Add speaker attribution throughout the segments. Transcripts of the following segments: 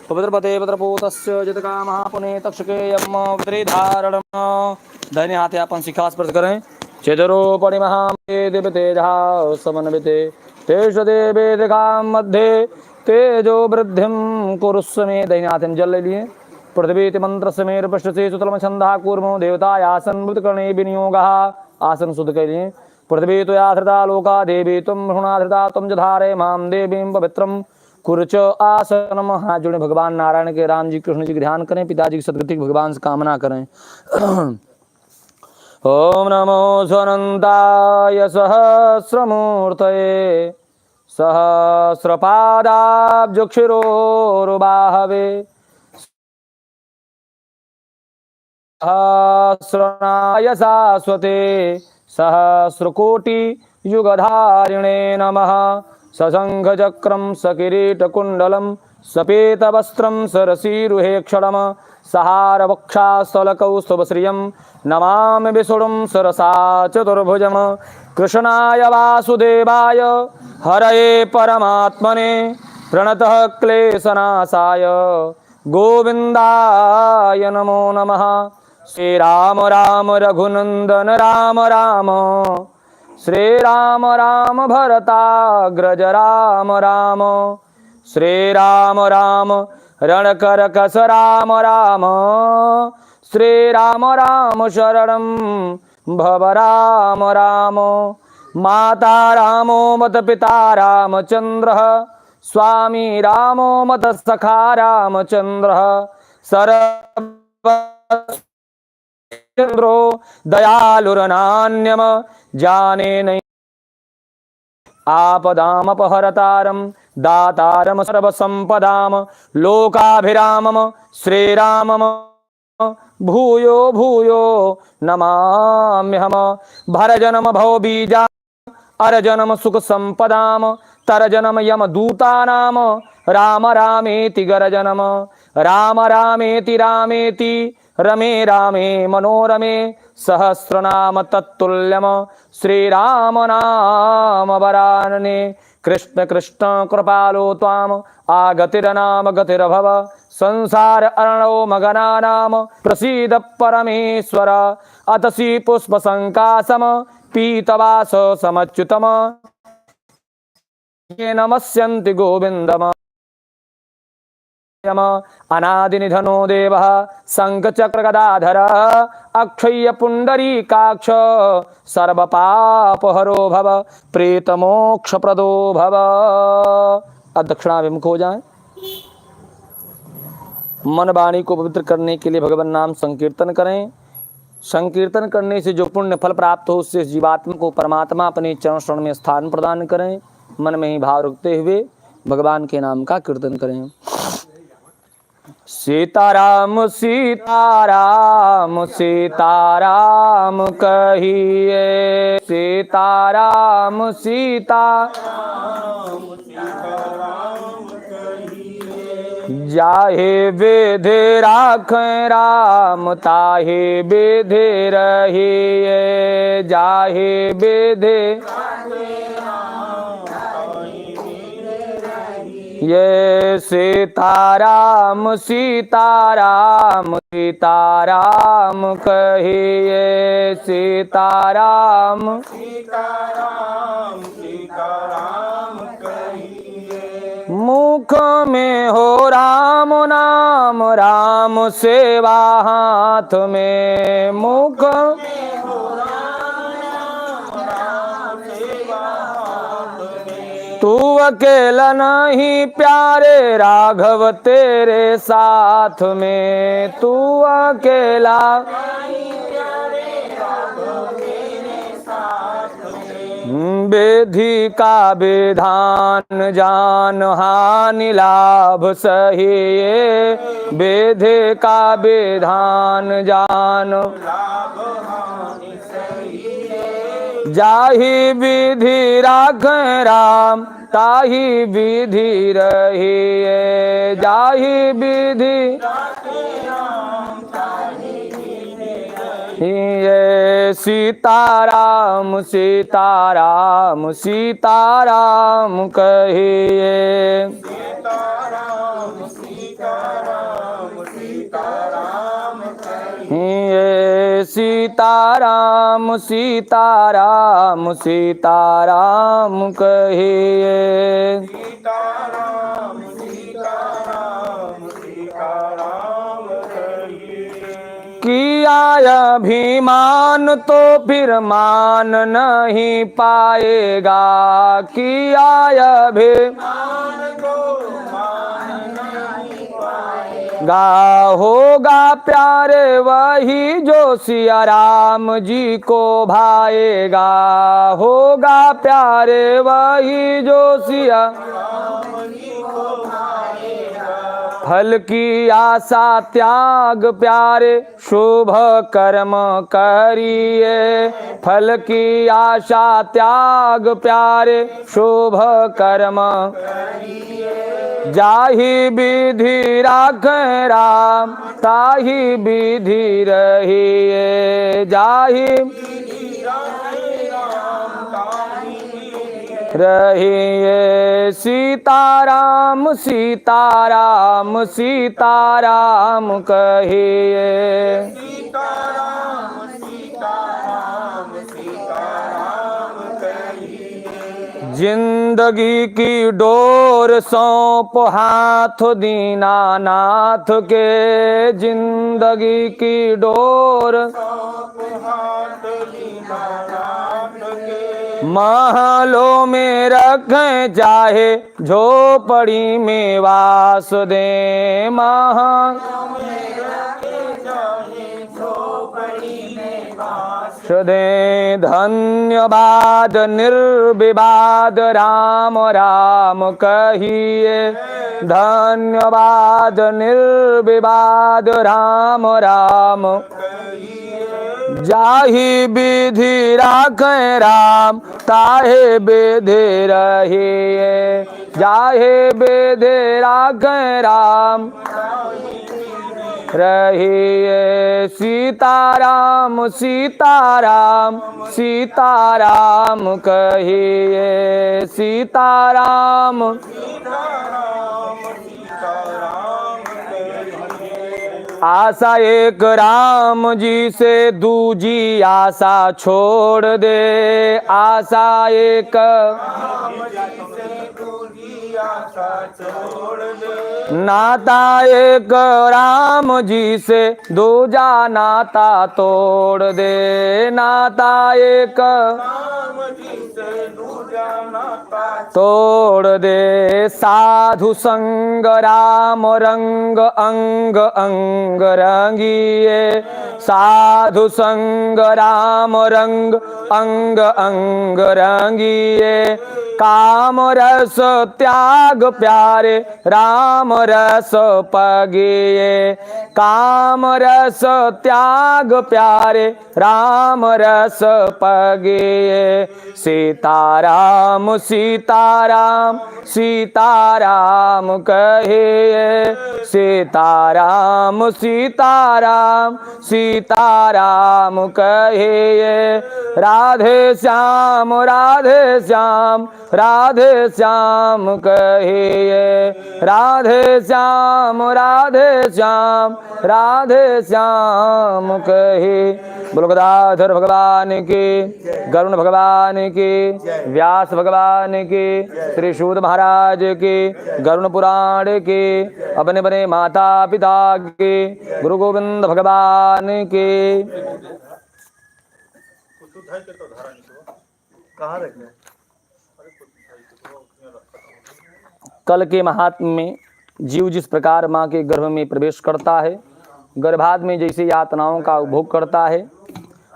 Speaker 1: पवित्रपते पत्रपोतस्य जितकामः पुने तक्षके यम धारण धन्य हाथे अपन शिखा स्पर्श करें चेदरोपणि महादेव तेजा समन्विते तेज देवेदिकां मध्ये तेजो वृद्धिं कुरुस्मे दैन्याथम जल ले लिए पृथ्वी मंत्र समेर पृष्ठ से सुतलम छंदा कूर्मो देवता आसन मृतकर्णे विनियोग आसन शुद्ध कर लिए पृथ्वी तो याधृता लोका देवी तुम हृणाधृता तुम जधारे माम देवीं पवित्रम कुरुच आसनम। हाथ जोड़े भगवान नारायण के, राम जी कृष्ण जी के ध्यान करें, पिताजी की सदगति भगवान से कामना करें। ओम नमो स्वनंताय सहस्रमूर्तये सहस्रपादाब्जक्षिरोरुबाहवे सहस्रनाय शाश्वते सहस्रकोटि युगधारिणे नमः। सशंखचक्रं सकिरीटकुण्डलं सपेतवस्त्रं सरसीरुहेक्षणं सहारवक्षास्थलकौस्तुभश्रियं नमामि विष्णुं सरसा चतुर्भुजं। कृष्णाय वासुदेवाय हरये परमात्मने प्रणतः क्लेशनाशाय गोविन्दाय नमो नमः। श्रीराम राम रघुनंदन राम राम श्रीराम राम भरताग्रज राम राम श्रीराम राम रणकरकस राम राम श्रीराम राम शरणं भव राम राम। माता रामो मत पिता रामचंद्र स्वामी रामो मत सखा रामचंद्र सर्वचंद्रो दयालुरनान्यम जाने नहीं आपदामपहरतारं दातारं सर्वसंपदां लोकाभिरामं श्रीरामं भूयो भूयो नमाम्यहम्। भरजनम भवबीजा अरजनम सुख संपदाम तरजनम यमदूतानाम राम रामेति गरजनम राम रामेति रामेति रमे रामे मनोरमे सहस्रनाम तत्तुल्यम श्रीराम नाम वरानने। कृष्ण कृष्ण कृपालो त्वाम आगतिरनाम गतिरभव संसार अर्णो मगनानाम प्रसीद परमेश्वर। अतसी पुष्प संकासम पीतवास समच्युतम ये नमस्यन्ति गोविंदम। अनादिनिधनो देवः शङ्खचक्रगदाधर अक्षय्य पुण्डरीकाक्ष सर्वपापहरो भव प्रेतमोक्षप्रदो भव। अब दक्षिणाभिमुख हो जाएं। मन वाणी को पवित्र करने के लिए भगवान नाम संकीर्तन करें। संकीर्तन करने से जो पुण्य फल प्राप्त हो उससे जीवात्मा को परमात्मा अपने चरण शरण में स्थान प्रदान करें। मन में ही भाव रखते हुए भगवान के नाम का कीर्तन करें। सीताराम सीताराम सीताराम कहिए सीताराम सीताराम जाहे विधि राखें राम ताहे विधि रहिए जाहे विधि ये सीताराम सीताराम सीताराम कहिए सीताराम सीताराम सीताराम कहिए। मुख में हो राम नाम राम सेवा हाथ में मुख में हो तू अकेला नहीं प्यारे राघव तेरे साथ में तू अकेला नहीं प्यारे राघव तेरे साथ में। विधि का विधान जान हानि लाभ सही विधि का विधान जान लाभ हानि सही जाहि विधि राखें राम ताहि विधि रहिए जाहि विधि राखें राम ताहि विधि रहिए। ये सीताराम सीताराम सीताराम कहिए।
Speaker 2: सीताराम सीताराम सीताराम
Speaker 1: ये सीताराम सीताराम सीताराम कहिए।
Speaker 2: सीताराम सीताराम सीताराम कहिए।
Speaker 1: किया अभिमान तो फिर मान नहीं पाएगा। किया अभिमान
Speaker 2: मान को मान नहीं पाएगा।
Speaker 1: गा होगा प्यारे वही जो सिया राम जी को भाएगा। होगा प्यारे वही जो सिया
Speaker 2: राम जी को भाएगा।
Speaker 1: फल की आशा त्याग प्यारे शुभ कर्म करिए। फल की आशा त्याग प्यारे शुभ कर्म जाहि विधि राखें राम ताहि विधि रहिए। जाहि रहिए। सीताराम सीताराम सीताराम कहिए।
Speaker 2: सीताराम सीताराम सीताराम कहिए।
Speaker 1: जिंदगी की डोर सौंप हाथ दीनानाथ के। जिंदगी की डोर
Speaker 2: हाथ दीनानाथ के।
Speaker 1: महलों में रखें चाहे झोपड़ी में वास दें। दें धन्यवाद निर्विवाद राम राम कहिए। धन्यवाद निर्विवाद राम राम जाहि विधि राखें राम ताहे विधि रहिए। जाहे विधि राखें राम रहिए। सीताराम सीताराम सीताराम कहिए। सीताराम आशा एक राम जी से दूजी आशा छोड़ दे। आशा एक नाता एक राम जी से दूजा नाता तोड़ दे। नाता एक तोड़ दे। साधु संग राम रंग अंग अंग रंगिए। साधु संग राम रंग अंग अंग रंगिए। काम रस त्याग प्यारे राम रस पगिए। काम रस त्याग प्यारे राम रस पगिए। सीताराम सीताराम सीताराम कहिए। सीताराम सीताराम सीताराम कहिए। राधे श्याम राधे श्याम राधे श्याम कहिए। राधे श्याम राधे श्याम राधे श्याम कहिए। बोलो गदाधर भगवान की, गरुण भगवान की, व्यास भगवान की, श्री सूत महाराज की, गरुण पुराण की, अपने बने माता पिता की, गुरु गोविंद भगवान की।
Speaker 2: कहाँ रखना है?
Speaker 1: कल के महात्म में जीव जिस प्रकार माँ के गर्भ में प्रवेश करता है, गर्भाध में जैसे यातनाओं का उपभोग करता है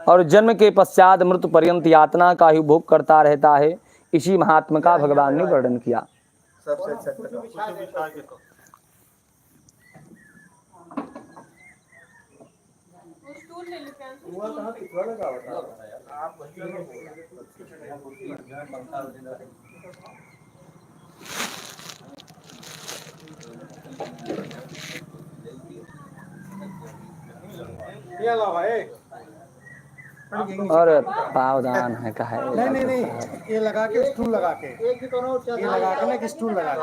Speaker 1: और जन्म के पश्चात मृत्यु पर्यंत यातना का ही उपभोग करता रहता है, इसी महात्मा का भगवान ने वर्णन किया।
Speaker 2: सबसे अच्छा ये ला भाई।
Speaker 1: और पावदान है का है।
Speaker 3: नहीं नहीं, ये लगा के स्टूल लगा के, ये लगा के ना एक स्टूल लगा के।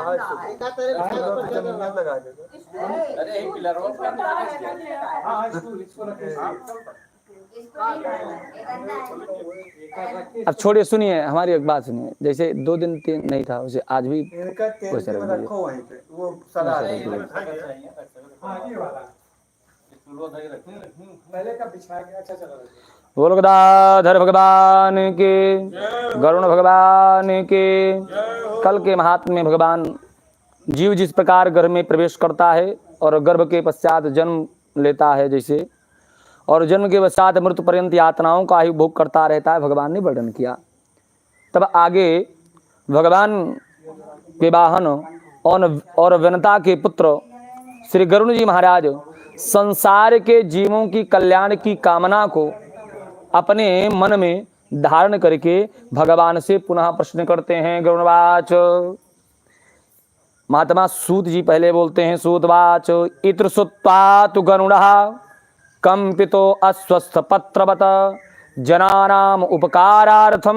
Speaker 2: जमीन लगा देगा।
Speaker 1: अब छोड़िए, सुनिए हमारी एक बात सुनिए। जैसे 2 दिन 3 नहीं था, उसे आज भी
Speaker 2: इनका तेल
Speaker 1: सर
Speaker 2: में रखो वहीं पे, वो सदा रहेगा।
Speaker 3: पहले का बिछा के अच्छा चला।
Speaker 1: बोलो गदाधर भगवान के, गरुण भगवान के। कल के महात्म्य में भगवान जीव जिस प्रकार गर्भ में प्रवेश करता है और गर्भ के पश्चात जन्म लेता है जैसे, और जन्म के पश्चात मृत्यु पर्यंत यातनाओं का ही भोग करता रहता है, भगवान ने वर्णन किया। तब आगे भगवान के वाहन और वनता के पुत्र श्री गरुण जी महाराज संसार के जीवों की कल्याण की कामना को अपने मन में धारण करके भगवान से पुनः प्रश्न करते हैं। गरुणवाच, महात्मा सूत जी पहले बोलते हैं। सूतवाच, इत्र सुत्वा तु गरुड़ः कंपितो अस्वस्थ पत्रवत जनानाम उपकारार्थम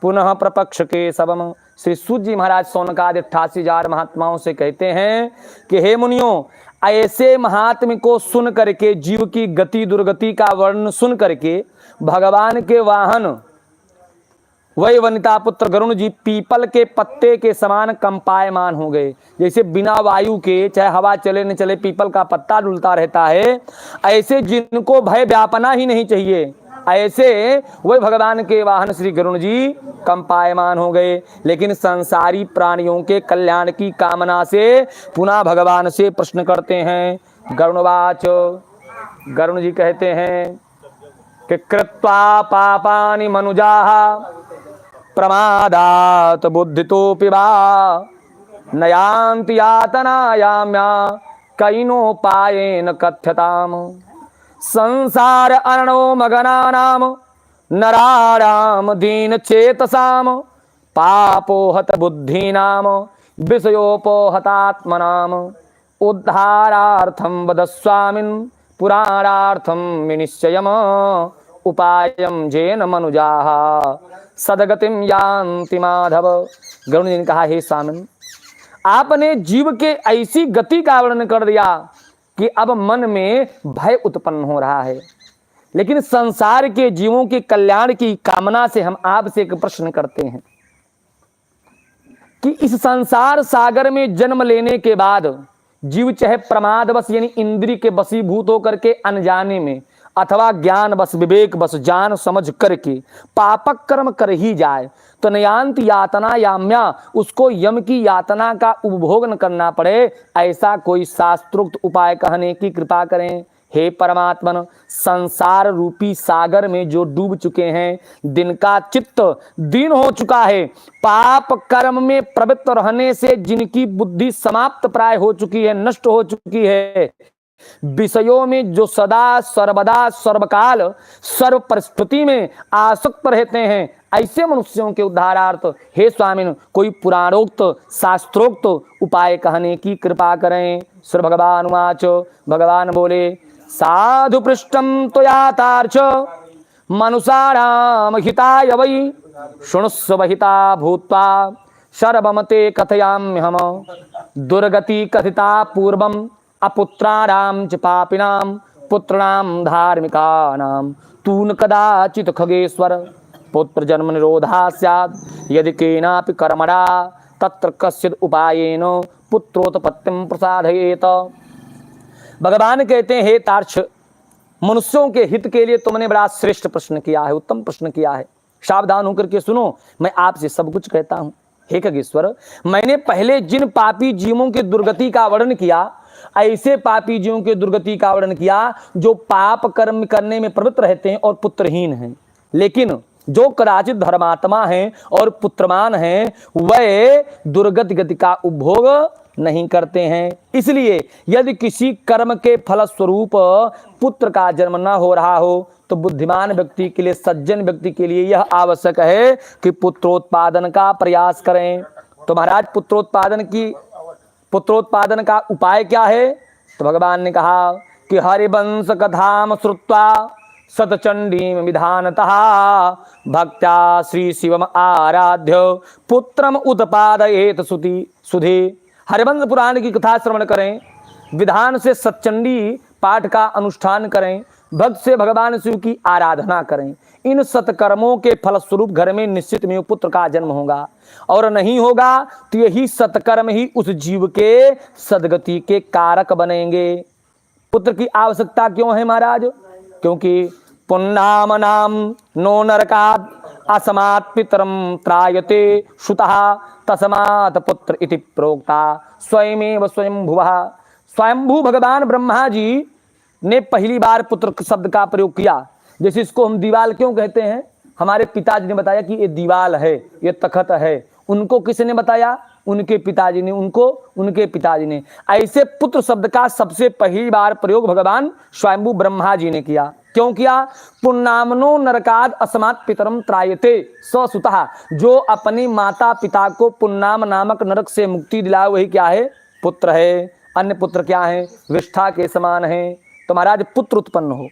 Speaker 1: पुनः प्रपक्ष के सबम। श्री सूत जी महाराज सौनकादि 88,000 महात्माओं से कहते हैं कि हे मुनियों, ऐसे महात्म्य को सुन करके, जीव की गति दुर्गति का वर्णन सुन करके भगवान के वाहन वही वनिता पुत्र गरुण जी पीपल के पत्ते के समान कंपायमान हो गए। जैसे बिना वायु के, चाहे हवा चले न चले, पीपल का पत्ता डुलता रहता है, ऐसे जिनको भय व्यापना ही नहीं चाहिए, ऐसे वही भगवान के वाहन श्री गरुण जी कंपायमान हो गए। लेकिन संसारी प्राणियों के कल्याण की कामना से पुनः भगवान से प्रश्न करते हैं। गरुणवाच, गरुण जी कहते हैं कि कृत्वा पापानि मनुजाः प्रमादात बुद्धितोऽपि वा नयान्ति यातनायाम्या कैनोपायेन कथ्यताम्। संसार अर्णो मगनानाम नराणाम दीन चेतसाम पापोहत बुद्धीनाम विषयोपोहतात्मनाम उद्धारार्थम वदस्वामिन् पुराणार्थम विनिश्चयम् उपायम जेन मनुजाः सदगतिम यान्ति माधव। गरुण जी ने कहा, हे स्वामिन, आपने जीव के ऐसी गति का वर्णन कर दिया कि अब मन में भय उत्पन्न हो रहा है। लेकिन संसार के जीवों के कल्याण की कामना से हम आपसे एक प्रश्न करते हैं कि इस संसार सागर में जन्म लेने के बाद जीव चाहे प्रमादवश यानी इंद्रिय के वशीभूत होकर के अनजाने में, अथवा ज्ञान बस विवेक बस जान समझ करके पापक कर्म कर ही जाए तो नयांत यातना याम्या, उसको यम की यातना का उपभोग न करना पड़े, ऐसा कोई शास्त्रोक्त उपाय कहने की कृपा करें। हे परमात्मन, संसार रूपी सागर में जो डूब चुके हैं, दिन का चित्त दीन हो चुका है, पाप कर्म में प्रवृत्त रहने से जिनकी बुद्धि समाप्त प्राय हो चुकी है, नष्ट हो चुकी है, विषयों में जो सदा सर्वदा सर्वकाल सर्व परिस्थिति में आसक्त रहते हैं, ऐसे मनुष्यों के उद्धारार्थ हे स्वामिन कोई पुराणोक्त शास्त्रोक्त उपाय कहने की कृपा करें। श्री भगवान वाच, भगवान बोले, साधु पृष्ठम त्वयातार्च मनुषाणाम हिताय वै शृणुस्व हिता भूत्वा सर्वमते कथयाम्यहम् दुर्गति कथिता पूर्वम् अपुत्राणाम च पापिनाम पुत्राणाम धार्मिकानाम तून कदाचित खगेश्वर पुत्र जन्म निरोधा स्यात् यदि केनापि कर्मणा तत्र कश्चित् उपायेन पुत्रोत्पत्तिं प्रसादयेत। भगवान कहते हैं, हे तार्क्ष, मनुष्यों के हित के लिए तुमने बड़ा श्रेष्ठ प्रश्न किया है, उत्तम प्रश्न किया है। सावधान होकर के सुनो, मैं आपसे सब कुछ कहता हूं। हे खगेश्वर, मैंने पहले जिन पापी जीवों की दुर्गति का वर्णन किया, ऐसे पापी जीवों की दुर्गति का वर्णन किया जो पाप कर्म करने में प्रवृत्त रहते हैं और पुत्रहीन हैं, लेकिन जो कदाचित धर्मात्मा हैं और पुत्रमान हैं, वह दुर्गति गति का उपभोग नहीं करते हैं। इसलिए यदि किसी कर्म के फलस्वरूप पुत्र का जन्म न हो रहा हो तो बुद्धिमान व्यक्ति के लिए, सज्जन व्यक्ति के लिए यह आवश्यक है कि पुत्रोत्पादन का प्रयास करें। तो महाराज पुत्रोत्पादन का उपाय क्या है? तो भगवान ने कहा कि हरिवंश कथाम श्रुत्वा सतचंडीम विधानतः भक्त्या श्री शिवम आराध्य पुत्रम उत्पादयेत सुधे। हरिवंश पुराण की कथा श्रवण करें, विधान से सतचंडी पाठ का अनुष्ठान करें, भक्त से भगवान शिव की आराधना करें। इन सत्कर्मों के फलस्वरूप घर में निश्चित में पुत्र का जन्म होगा, और नहीं होगा तो यही सत्कर्म ही उस जीव के सदगति के कारक बनेंगे। पुत्र की आवश्यकता क्यों है महाराज? क्योंकि पुण्णाम नाम नो नरकाद असमात् पितरम त्रायते श्रुतः तस्मात् पुत्र इति प्रोक्ता स्वयमेव स्वयंभुवः। स्वयंभू भगवान ब्रह्मा जी ने पहली बार पुत्र शब्द का प्रयोग किया। जैसे इसको हम दीवाल क्यों कहते हैं? हमारे पिताजी ने बताया कि ये दीवाल है, ये तखत है। उनको किसने बताया? उनके पिताजी ने, उनको उनके पिताजी ने। ऐसे पुत्र शब्द का सबसे पहली बार प्रयोग भगवान स्वयंभू ब्रह्मा जी ने किया। क्यों किया? पुण्णामनो नरकाद अस्मात् पितरम त्रायते स्वसुतः। जो अपनी माता पिता को पुण्णाम नामक नरक से मुक्ति दिलाए वही क्या है? पुत्र है। अन्य पुत्र क्या है? विष्ठा के समान है। तो महाराज पुत्र उत्पन्न हो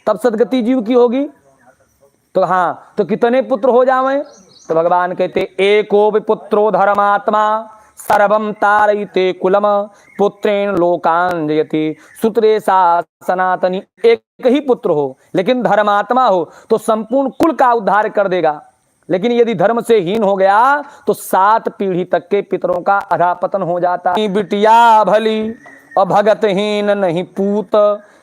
Speaker 1: तब सदगति जीव की होगी। तो हाँ, तो कितने पुत्र हो जावें? तो भगवान कहते एको विपुत्रो धर्मात्मा सर्वम तारयिते कुलम पुत्रेण लोकान जयति सूत्रे सा सनातनी। एक ही पुत्र हो लेकिन धर्मात्मा हो तो संपूर्ण कुल का उद्धार कर देगा। लेकिन यदि धर्म से हीन हो गया तो 7 पीढ़ी तक के पितरों का अधापतन हो जाता है। बिटिया भली और भगतहीन नहीं पूत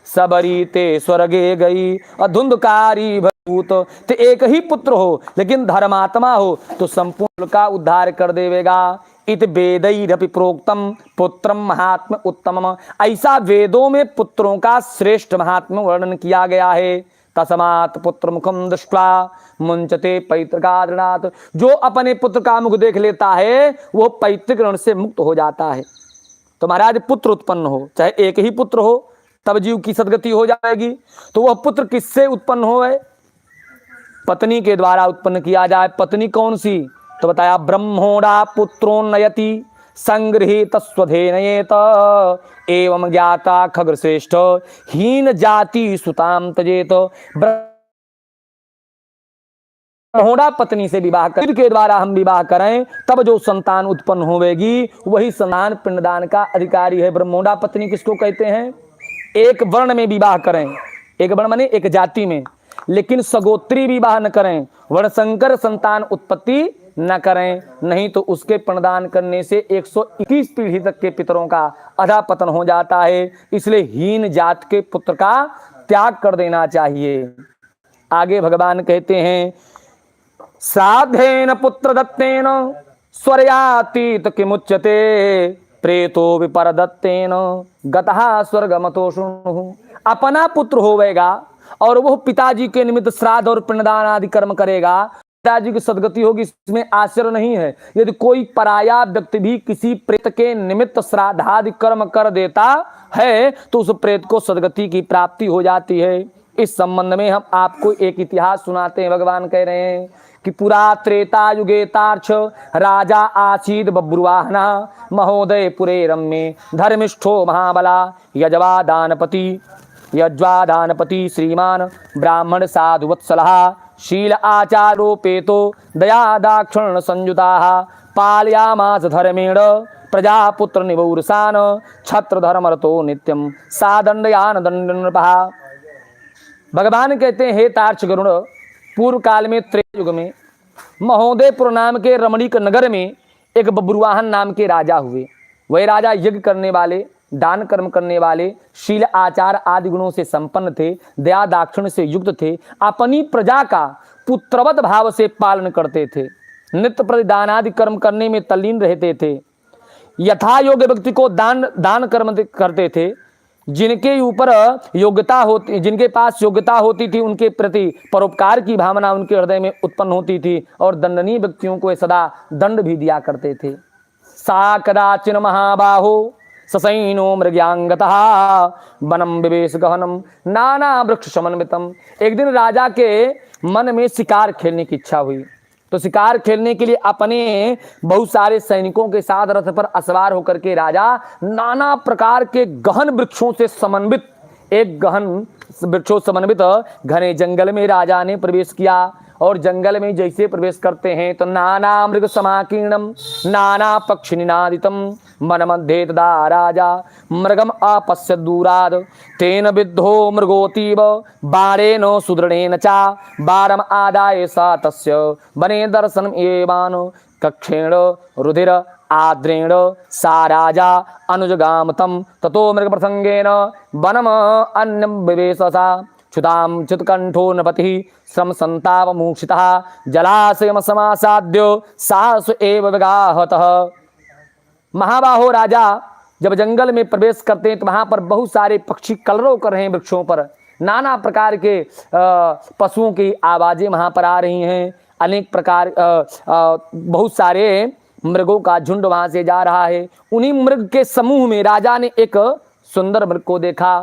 Speaker 1: सबरी ते स्वर्गे गई अधुंधकारी भूत। तो एक ही पुत्र हो लेकिन धर्मात्मा हो तो संपूर्ण का उद्धार कर देवेगा। इत वेदैरपि प्रोक्तम पुत्रम महात्म उत्तमम। ऐसा वेदों में पुत्रों का श्रेष्ठ महात्म वर्णन किया गया है। तस्मात् पुत्र मुखम दृष्ट्वा मुंचते पैतृकादृणात्। जो अपने पुत्र का मुख देख लेता है वो पैतृक ऋण से मुक्त हो जाता है। तो महाराज पुत्र उत्पन्न हो, चाहे एक ही पुत्र हो तब जीव की सदगति हो जाएगी। तो वह पुत्र किससे उत्पन्न हो? पत्नी के द्वारा उत्पन्न किया जाए। पत्नी कौन सी? तो बताया ब्रह्मोड़ा पुत्रोन्नयति संगृहीत स्वधेनयेत एवं ज्ञाता खगश्रेष्ठ हीन जाति सुताम तजेत। ब्रह्मोड़ा पत्नी से विवाह कर के द्वारा हम विवाह करें तब जो संतान उत्पन्न होवेगी वही संतान पिंडदान का अधिकारी है। ब्रह्मोड़ा पत्नी किसको कहते हैं? एक वर्ण में विवाह करें, एक वर्ण माने एक जाति में, लेकिन सगोत्री विवाह न करें, वर्णशंकर संतान उत्पत्ति न करें, नहीं तो उसके पिंडदान करने से 121 पीढ़ी तक के पितरों का अधापतन हो जाता है। इसलिए हीन जात के पुत्र का त्याग कर देना चाहिए। आगे भगवान कहते हैं श्राद्धेन पुत्र दत्तेन स्वर्यातीत किमुच्यते प्रेतो विपरदत्तेन गतः स्वर्गमतो शृणु। अपना पुत्र होवेगा और वह पिताजी के निमित्त श्राद्ध और पिंडदान आदि कर्म करेगा, पिताजी की सदगति होगी, इसमें आश्चर्य नहीं है। यदि कोई पराया व्यक्ति भी किसी प्रेत के निमित्त श्राद्धादि कर्म कर देता है तो उस प्रेत को सदगति की प्राप्ति हो जाती है। इस संबंध में हम आपको एक इतिहास सुनाते हैं। भगवान कह रहे हैं कि पुरा त्रेता युगेतार्थ राजा आसीद बब्रुवाहना महोदय पुरे रम्ये धर्मिष्ठो महाबला यज्वादानपति श्रीमान ब्राह्मण साधु वत्सलः शील आचारोपेतो दया दाक्षिण्य संयुताः पालयामास धर्मेण प्रजापुत्र निवौरसान छत्र धर्मरतो नित्यम सादंडयान दंडनृपः। भगवान कहते हैं हे तार्क्ष गरुड़, पूर्व काल में त्रेता युग में महोदयपुर नाम के रमणीक नगर में एक बब्रुवाहन नाम के राजा हुए। वह राजा यज्ञ करने वाले, दान कर्म करने वाले, शील आचार आदि गुणों से संपन्न थे, दया दाक्षिण्य से युक्त थे, अपनी प्रजा का पुत्रवत भाव से पालन करते थे, नित्य प्रतिदान आदि कर्म करने में तल्लीन रहते थे, यथा योग्य व्यक्ति को दान कर्म करते थे, जिनके ऊपर योग्यता होती, जिनके पास योग्यता होती थी उनके प्रति परोपकार की भावना उनके हृदय में उत्पन्न होती थी, और दंडनीय व्यक्तियों को सदा दंड भी दिया करते थे। सा कदाचिन महाबाहो ससैनो मृग्यांगतः वनम विवेश गहनम नाना वृक्ष समन्वितम। एक दिन राजा के मन में शिकार खेलने की इच्छा हुई, तो शिकार खेलने के लिए अपने बहुत सारे सैनिकों के साथ रथ पर असवार होकर के राजा नाना प्रकार के गहन वृक्षों से समन्वित एक गहन वृक्षों समन्वित घने जंगल में राजा ने प्रवेश किया। और जंगल में जैसे प्रवेश करते हैं तो नाना मृग समाकीर्णम नाना पक्षी निनादितम मन मध्ये तदा राजा मृगम अपश्य दूराद तेन विद्धो मृगोतीव बाणेन सुदृढ़ेन चा बारम आदाय सा तस्य वने दर्शनम एवान कक्षेण रुधिर आद्रेण सा राजा अनुजगाम तम ततो मृग प्रसंगेन वनम अन्यम विवेशसा क्षुताम चित्कंठो नपति श्रम संताप मूषितः जलाशयम समासाद्य साहस एव विगाहतः। महाबाहो राजा जब जंगल में प्रवेश करते हैं तो वहां पर बहुत सारे पक्षी कलरव कर रहे हैं वृक्षों पर, नाना प्रकार के पशुओं की आवाजें वहां पर आ रही हैं, अनेक प्रकार बहुत सारे मृगों का झुंड वहां से जा रहा है। उन्हीं मृग के समूह में राजा ने एक सुंदर मृग को देखा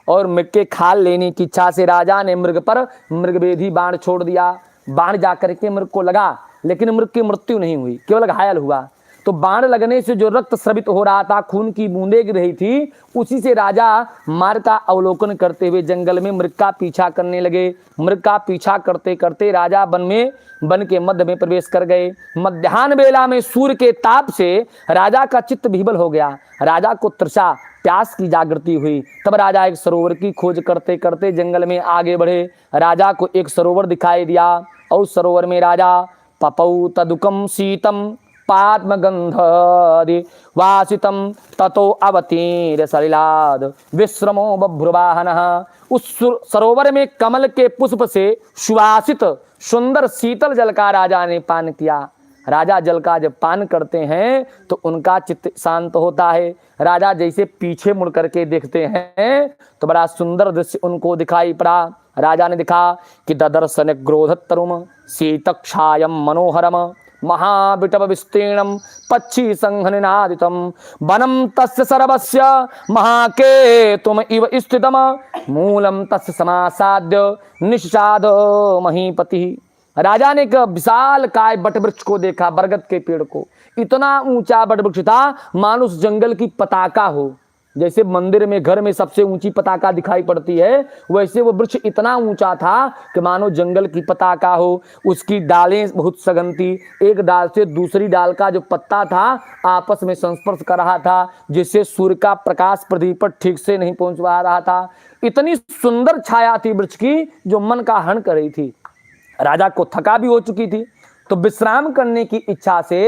Speaker 1: और मृग के खाल लेने की इच्छा से राजा ने मृग पर मृगवेधी बाण छोड़ दिया। बाण जाकर के मृग को लगा, लेकिन मृग की मृत्यु नहीं हुई, केवल घायल हुआ। तो बाण लगने से जो रक्त स्रवित हो रहा था, खून की बूंदें गिर रही थी, उसी से राजा मार्ग का अवलोकन करते हुए जंगल में मृग का पीछा करने लगे। मृग का पीछा करते करते राजा वन के मध्य में प्रवेश कर गए। मध्याह्न बेला में सूर्य के ताप से राजा का चित्त विह्वल हो गया। राजा को तृषा प्यास की जागृति हुई। तब राजा एक सरोवर की खोज करते करते जंगल में आगे बढ़े। राजा को एक सरोवर दिखाई दिया और सरोवर में राजा पपौ तदुकम शीतम पाद्मगंधि वासितम ततो अवतीर सलिलाद विश्रमो बभ्रुवाहनः। उस सरोवर में कमल के पुष्प से सुवासित सुंदर शीतल जल का राजा ने पान किया। राजा जल का जब पान करते हैं तो उनका चित्त शांत होता है। राजा जैसे पीछे मुड़ करके देखते हैं तो बड़ा सुंदर दृश्य उनको दिखाई पड़ा। राजा ने देखा कि ददर्शन ग्रोधतरुम शीतक्षायम मनोहरम महाविटव विस्तीर्णम पक्षी संघनिनादितम वनम तस्य सर्वस्य महाकेतुम इव स्थितम मूलम तस्य समासाद्य निषाद महीपति। राजा ने एक विशाल काय बट वृक्ष को देखा, बरगद के पेड़ को। इतना ऊंचा बट वृक्ष था मानो उस जंगल की पताका हो। जैसे मंदिर में घर में सबसे ऊंची पताका दिखाई पड़ती है, वैसे वो वृक्ष इतना ऊंचा था कि मानो जंगल की पताका हो। उसकी डालें बहुत सघन थी, एक डाल से दूसरी डाल का जो पत्ता था आपस में संस्पर्श कर रहा था, जिससे सूर्य का प्रकाश पृथ्वी पर ठीक से नहीं पहुंच पा रहा था। इतनी सुंदर छाया थी वृक्ष की जो मन का हरण कर रही थी। राजा को थका भी हो चुकी थी, तो विश्राम करने की इच्छा से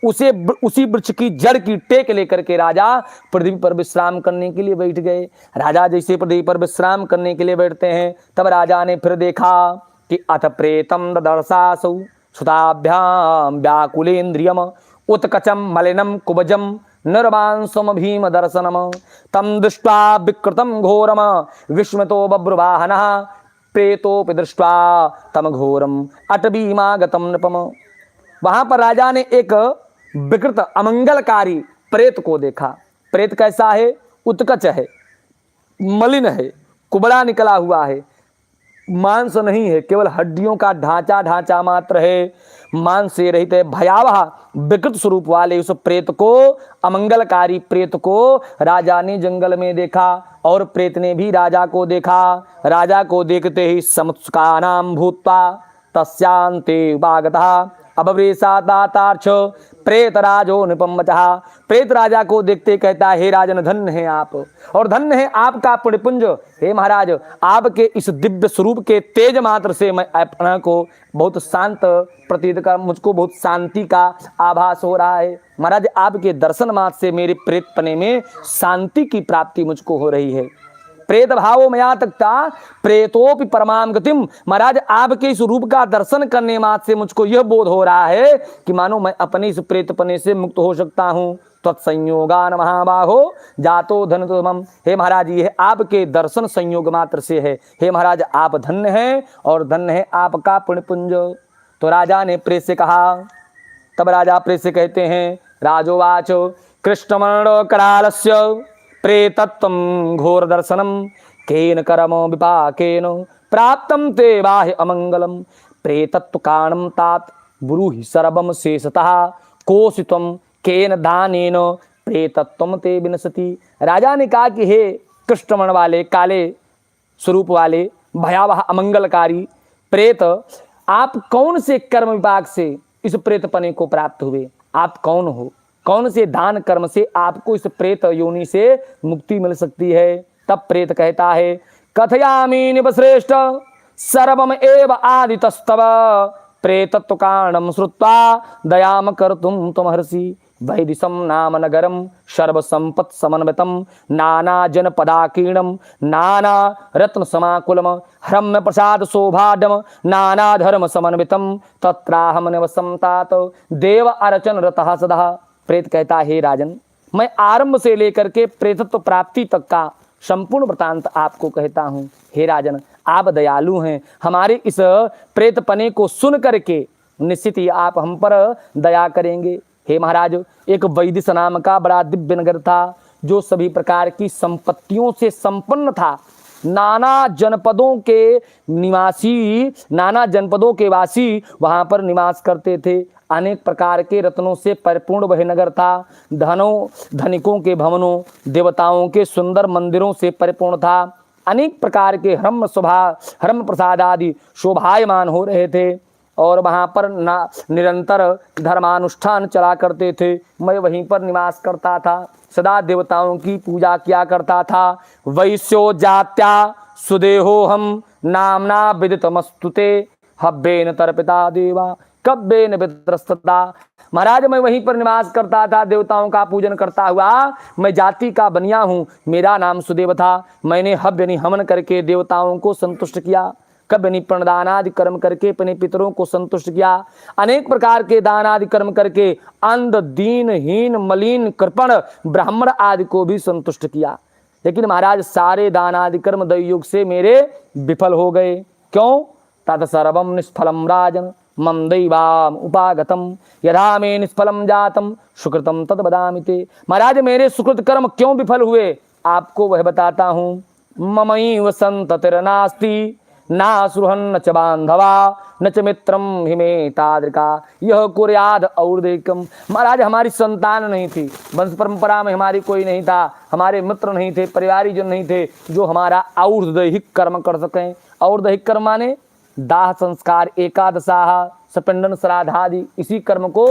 Speaker 1: उसी वृक्ष की जड़ की टेक लेकर के राजा पृथ्वी पर विश्राम करने के लिए बैठ गए। राजा जैसे पृथ्वी पर विश्राम करने के लिए बैठते हैं, तब राजा ने फिर देखा कि अथ प्रेतम ददर्शासौ सुताभ्याम व्याकुलेन्द्रियम उत्कचम मलिनम कुबजम निर्वांसम भीम दर्शनम तम दृष्ट्वा विकृतम घोरम विस्मितो बभ्रुवाहनः प्रेतोपि दृष्ट्वा तम घोरम अटवीमागतम नृपम। वहां पर राजा ने एक विकृत अमंगलकारी प्रेत को देखा। प्रेत कैसा है? उत्कच है, मलिन है, कुबड़ा निकला हुआ है, मांस नहीं है, केवल हड्डियों का ढांचा मात्र है, मांस से रहित है। भयावह विकृत स्वरूप वाले उस प्रेत को, अमंगलकारी प्रेत को राजा ने जंगल में देखा और प्रेत ने भी राजा को देखा। राजा को देखते ही समुत्सुकानां भूत्वा तस्यांते उपागतः अभवरेशादातार्च प्रेत राजो निपम वचः। प्रेत राजा को देखते कहता है, हे राजन धन्य है आप, और धन्य है आपका पुण्यपुंज। हे महाराज, आपके इस दिव्य स्वरूप के तेज मात्र से मैं अपना को बहुत शांत प्रतीत कर, मुझको बहुत शांति का आभास हो रहा है। महाराज, आपके दर्शन मात्र से मेरे प्रेतपने में शांति की प्राप्ति मुझको हो रही है। प्रेत भावो मया तक्ता प्रेतोपि परमाम गतिम। महाराज, आपके इस रूप का दर्शन करने मात्र से मुझको यह बोध हो रहा है कि मानो मैं अपने इस प्रेतपने से मुक्त हो सकता हूँ। तत्संयोगान महाबाहो जातो धन तुमम। हे महाराज, ये आपके दर्शन संयोग मात्र से है। हे महाराज, आप धन्य हैं और धन्य है आपका पुण्यपुंज। तो राजा ने प्रेत से कहा। तब राजा प्रेत से कहते हैं, राजोवाच कृष्णमर्ण करालस्य प्रेतत्वं घोर दर्शनम केन करम विपाकेन प्राप्तम ते बाह्य अमंगलम प्रेतत्व कारणम तात ब्रूहि सर्वम शेषतः कोशित्वम केन दानेन प्रेतत्वम ते विनशति। राजा ने कहा कि हे कृष्णवर्ण वाले काले स्वरूप वाले भयावह अमंगलकारी प्रेत, आप कौन से कर्म विभाग से इस प्रेतपने को प्राप्त हुए? आप कौन हो? कौन से दान कर्म से आपको इस प्रेत योनि से मुक्ति मिल सकती है? तब प्रेत कहता है, कथयामि निपश्रेष्ठ सर्वम एव आदितस्तव प्रेतत्व कारणम श्रुत्वा दयाम कर्तुम तुमहर्षि वैदिशम नाम नगरम सर्वसंपत् समन्वितम नाना जनपदाकीर्णम नाना रत्न समाकुलम ह्रम्य प्रसाद शोभाडम नाना धर्म समन्वितम तत्राहम निवसम तात देव अर्चन रतः सदा। प्रेत कहता है, राजन, मैं आरंभ से लेकर के प्रेतत्व प्राप्ति तक का संपूर्ण वृतांत आपको कहता हूँ। हे राजन, आप दयालु हैं, हमारे इस प्रेतपने को सुन करके निश्चित ही आप हम पर दया करेंगे। हे महाराज, एक वैदिश नाम का बड़ा दिव्य नगर था जो सभी प्रकार की संपत्तियों से संपन्न था। नाना जनपदों के वासी वहां पर निवास करते थे। अनेक प्रकार के रत्नों से परिपूर्ण वह नगर था। धनिकों के भवनों, देवताओं के सुंदर मंदिरों से परिपूर्ण था। अनेक प्रकार के हर्म प्रसाद आदि शोभायमान हो रहे थे और वहाँ पर निरंतर धर्मानुष्ठान चला करते थे। मैं वहीं पर निवास करता था, सदा देवताओं की पूजा किया करता था। वैश्यो जात्या सुदेहोहम नामना विदितमस्तुते हब्बेन तर्पिता देवा कब्बेन वित्रस्तता। महाराज, मैं वहीं पर निवास करता था, देवताओं का पूजन करता हुआ। मैं जाति का बनिया हूँ, मेरा नाम सुदेव था। मैंने हव्य यानी हवन करके देवताओं को संतुष्ट किया, कब यानी प्रणदान आदि कर्म करके अपने पितरों को संतुष्ट किया, अनेक प्रकार के दान आदि कर्म करके अंध दीन हीन मलिन कृपण ब्राह्मण आदि को भी संतुष्ट किया। लेकिन महाराज, सारे दान आदि कर्म दैवयोग से मेरे विफल हो गए। क्यों? तत् सर्वम निष्फलम राजन मम दैवाम उपागतम यथा में निष्फलम जातम सुकृतम तद बदामि ते। महाराज, मेरे सुकृत कर्म क्यों विफल हुए आपको वह बताता हूँ। ममैव संततिर्नास्ति ना सुहन न च बांधवा न च मित्रम हिमे तादृका यह कुर्याद और्देकम। महाराज, हमारी संतान नहीं थी, वंश परंपरा में हमारी कोई नहीं था, हमारे मित्र नहीं थे, परिवारीजन नहीं थे जो हमारा और्दैहिक कर्म कर सकें। और्दैहिक कर्म माने दाह संस्कार, एकादशाह, सपिंडन श्राद्धादि, इसी कर्म को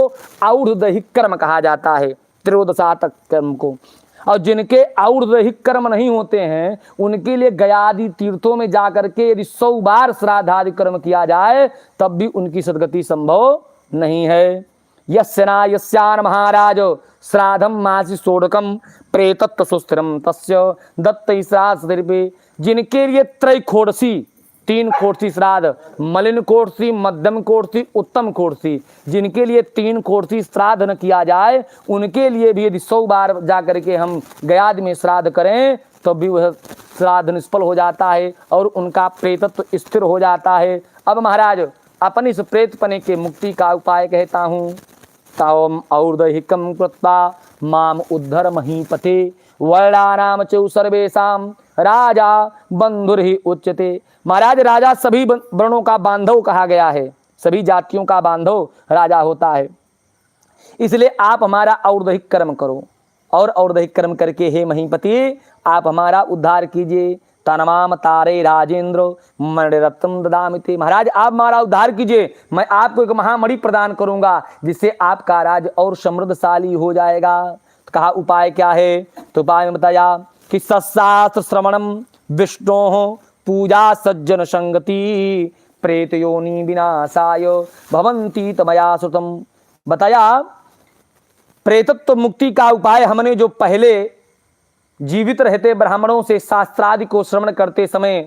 Speaker 1: और्दैहिक कर्म कहा जाता है, त्रयोदशा तक कर्म को। और जिनके और्दैहिक कर्म नहीं होते हैं उनके लिए गयादि तीर्थों में जाकर के यदि 100 बार श्राद्धादि कर्म किया जाए तब भी उनकी सदगति संभव नहीं है। यस्यना यस्यान महाराज श्राद्धम मासी सोडकम प्रेतत्व सुस्थिरम तस्य दत्त श्राद्ध। जिनके लिए त्रैखोड़सी 3 खोड़सी श्राद्ध, मलिन खोड़सी, मध्यम खोड़सी, उत्तम खोड़सी, जिनके लिए 3 खोड़सी श्राद्ध न किया जाए उनके लिए भी यदि 100 बार जाकर के हम गयाद में श्राद्ध करें तो भी वह श्राद्ध निष्फल हो जाता है और उनका प्रेतत्व स्थिर हो जाता है। अब महाराज, अपनी इस प्रेतपने के मुक्ति का उपाय कहता हूँ। तावम और्दैहिकम कृत्वा माम उद्धर महीपते वर्णानाम चौ सर्वेशाम राजा बंधुर्हि उच्यते। महाराज, राजा सभी वर्णों का बांधव कहा गया है, सभी जातियों का बांधव राजा होता है। इसलिए आप हमारा और्दैहिक कर्म करो और और्दैहिक कर्म करके हे महीपति आप हमारा उद्धार कीजिए। तनमाम तारे राजेंद्र मणिरत्न ददामिते। महाराज, आप हमारा उद्धार कीजिए, मैं आपको एक महामणि प्रदान करूंगा जिससे आपका राज और समृद्धशाली हो जाएगा। तो कहा उपाय क्या है? तो उपाय में बताया कि सत्शास्त्र श्रवणम विष्णो पूजा सज्जन संगति प्रेत योनि विनाशाय भवंती तमया श्रुतम। बताया प्रेतत्व मुक्ति का उपाय हमने जो पहले जीवित रहते ब्राह्मणों से शास्त्रादि को श्रवण करते समय,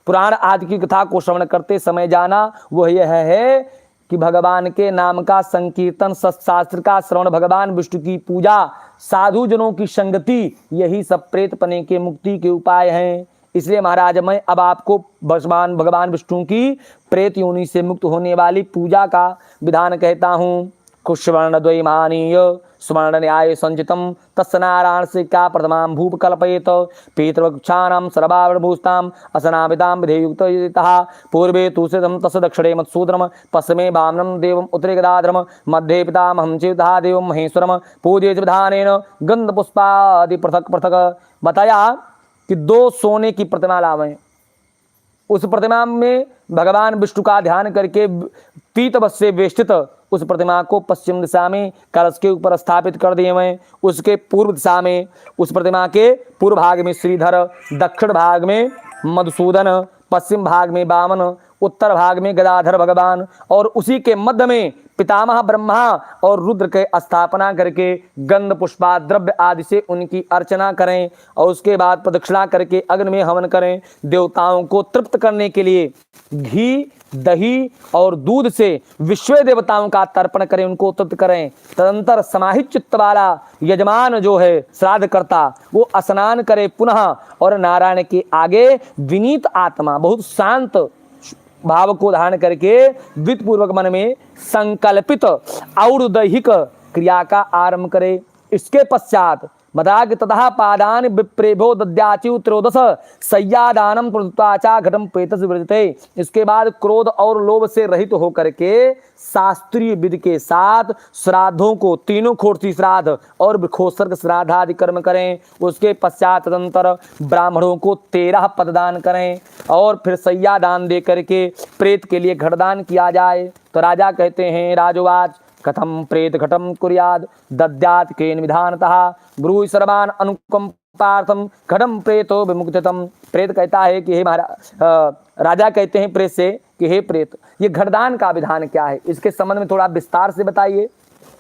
Speaker 1: पुराण आदि की कथा को श्रवण करते समय जाना, वह यह है कि भगवान के नाम का संकीर्तन, सत्शास्त्र का श्रवण, भगवान विष्णु की पूजा, साधु जनों की संगति, यही सब प्रेतपने के मुक्ति के उपाय हैं। इसलिए महाराज, मैं अब आपको भगवान विष्णु की प्रेत योनि से मुक्त होने वाली पूजा का विधान कहता हूँ। कुशवर्ण द्वैमानीय सुवर्ण न्याय संचितम तस्नारायण से क्या प्रथमां भूप कल्पयेत पीतृक्षाणां सर्वावभूस्तां असनाभितां विधेयुक्तः पूर्वे तुषितं तस् दक्षिणे मत्सूत्रम पश्चिमे वामनं देवम् उत्तरे गदाधरम मध्ये पितामहं चेतः देवं महेश्वरम पूजे विधानेन गंधपुष्पादि पृथक पृथक। बताया कि 2 सोने की प्रतिमा लावें उस प्रतिमा में भगवान विष्णु का ध्यान करके पीत वस्त्र से वेष्टित उस प्रतिमा को पश्चिम दिशा में कलश के ऊपर स्थापित कर दिए हुए। उसके पूर्व दिशा में उस प्रतिमा के पूर्व भाग में श्रीधर, दक्षिण भाग में मधुसूदन, पश्चिम भाग में वामन, उत्तर भाग में गदाधर भगवान और उसी के मध्य में पितामह ब्रह्मा और रुद्र के स्थापना करके गंध पुष्पा द्रव्य आदि से उनकी अर्चना करें और उसके बाद प्रदक्षिणा करके अग्नि में हवन करें। देवताओं को तृप्त करने के लिए घी, दही और दूध से विश्व देवताओं का तर्पण करें, उनको तृप्त करें। तदंतर समाहित चित्त वाला यजमान जो है श्राद्ध करता, वो स्नान करे पुनः और नारायण के आगे विनीत आत्मा बहुत शांत भाव को धारण करके वित्त पूर्वक मन में संकल्पित और्दैहिक क्रिया का आरंभ करे। इसके पश्चात बता कि तथा पादान विप्रेभो दद्याचु त्रयोदश सय्यादानम प्रदत्ताचा घटम पेतस विरजते। इसके बाद क्रोध और लोभ से रहित होकर के शास्त्रीय विधि के साथ श्राद्धों को, तीनों खोड़सी श्राद्ध और वृक्षोत्सर्ग श्राद्ध आदि कर्म करें। उसके पश्चात तदंतर ब्राह्मणों को 13 पददान करें और फिर सय्यादान दे करके प्रेत के लिए घटदान किया जाए। तो राजा कहते हैं, राजोवाच कथम प्रेत घटम कुर्याद दद्यात केन विधानतः ब्रूहि सर्वान अनुकंपार्थम घटम प्रेतो विमुक्ततम। प्रेत कहता है कि हे महाराज, राजा कहते हैं प्रेत से कि हे प्रेत, ये घटदान का विधान क्या है, इसके संबंध में थोड़ा विस्तार से बताइए।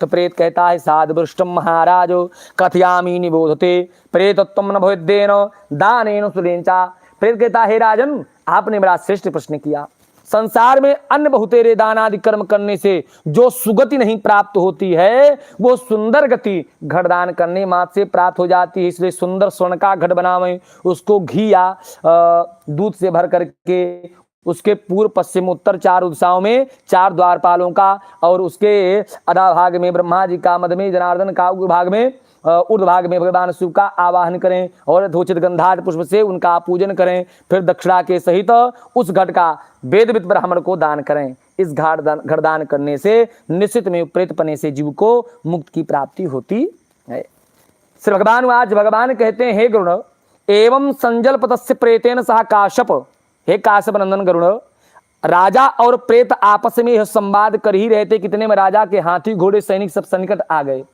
Speaker 1: तो प्रेत कहता है, साधवृष्टम महाराजो कथयामी निबोधते प्रेतत्वम न भवेद्येन दानेन सुलेंचा। प्रेत कहता है, राजन आपने बड़ा श्रेष्ठ प्रश्न किया। संसार में अन्य बहुतेरे दान आदि कर्म करने से जो सुगति नहीं प्राप्त होती है, वो सुंदर गति घटदान करने मात्र से प्राप्त हो जाती है। इसलिए सुंदर स्वर्ण का घट बनावें, उसको घी या दूध से भर करके उसके पूर्व पश्चिम उत्तर 4 दिशाओं में 4 द्वारपालों का और उसके अधा भाग में ब्रह्मा जी का, मध्य में जनार्दन का, भाग में ऊर्ध्व भाग में भगवान शिव का आवाहन करें और धूचित गंधाद पुष्प से उनका पूजन करें। फिर दक्षिणा के सहित उस घट का वेदविद ब्राह्मण को दान करें। इस घटदान करने से निश्चित में प्रेतपने से जीव को मुक्त की प्राप्ति होती है। श्री भगवान आज भगवान कहते हैं, हे गरुण एवं संजलपतस्य प्रेतेन सह काश्यप। हे काश्यप नंदन गरुण, राजा और प्रेत आपस में यह संवाद कर ही रहे थे, कितने में राजा के हाथी घोड़े सैनिक सब सन्निकट आ गए।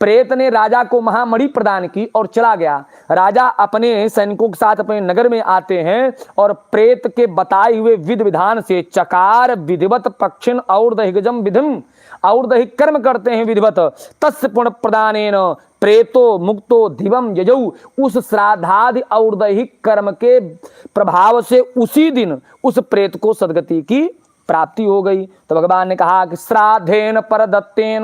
Speaker 1: प्रेत ने राजा को महामणि प्रदान की और चला गया। राजा अपने सैनिकों के साथ अपने नगर में आते हैं और प्रेत के बताए हुए विधि विधान से चकार विधिवत पक्षिण और दहिगजम विधिम और दैहिक कर्म करते हैं विधिवत। तस्य पुण्य प्रदानेन प्रेतो मुक्तो दिवम यजौ। उस श्राद्धादि और दैहिक कर्म के प्रभाव से उसी दिन उस प्रेत को सदगति की प्राप्ति हो गई। तो भगवान ने कहा कि श्राद्धेन परदत्तेन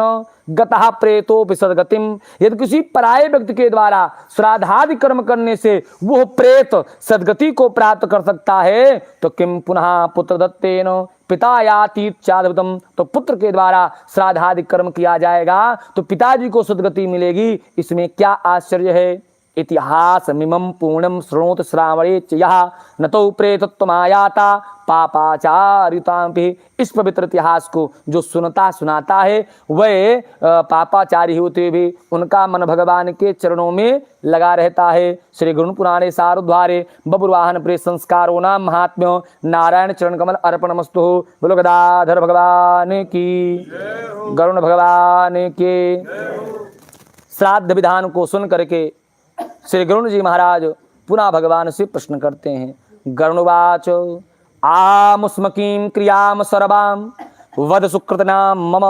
Speaker 1: गतः प्रेतो सदगतिम। यदि किसी पराये व्यक्ति के द्वारा श्राद्धादि कर्म करने से वह प्रेत सदगति को प्राप्त कर सकता है, तो किम पुनः पुत्र दत्तेन पिता याति चादवतम। तो पुत्र के द्वारा श्राद्धादि कर्म किया जाएगा तो पिताजी को सदगति मिलेगी, इसमें क्या आश्चर्य है। इतिहास मिमम पूर्णम श्रृणोत श्रावणे च यः न तो प्रेतत्वमायाता पापाचारितांपि। इस पवित्र इतिहास को जो सुनाता है वह पापाचारी होते भी उनका मन भगवान के चरणों में लगा रहता है। श्री गुरु पुराणे सारुद्वारे बबुर्वाहन प्रेत संस्कारो नाम महात्म्य नारायण चरण कमल अर्पणमस्तु। बोलो गदाधर भगवान की, गरुण भगवान के। श्राद्ध विधान को सुन करके श्री गरुण जी महाराज पुनः भगवान से प्रश्न करते हैं। गरुणवाच आमुस्मकीं क्रियाम सर्वाम वद सुकृतनाम मम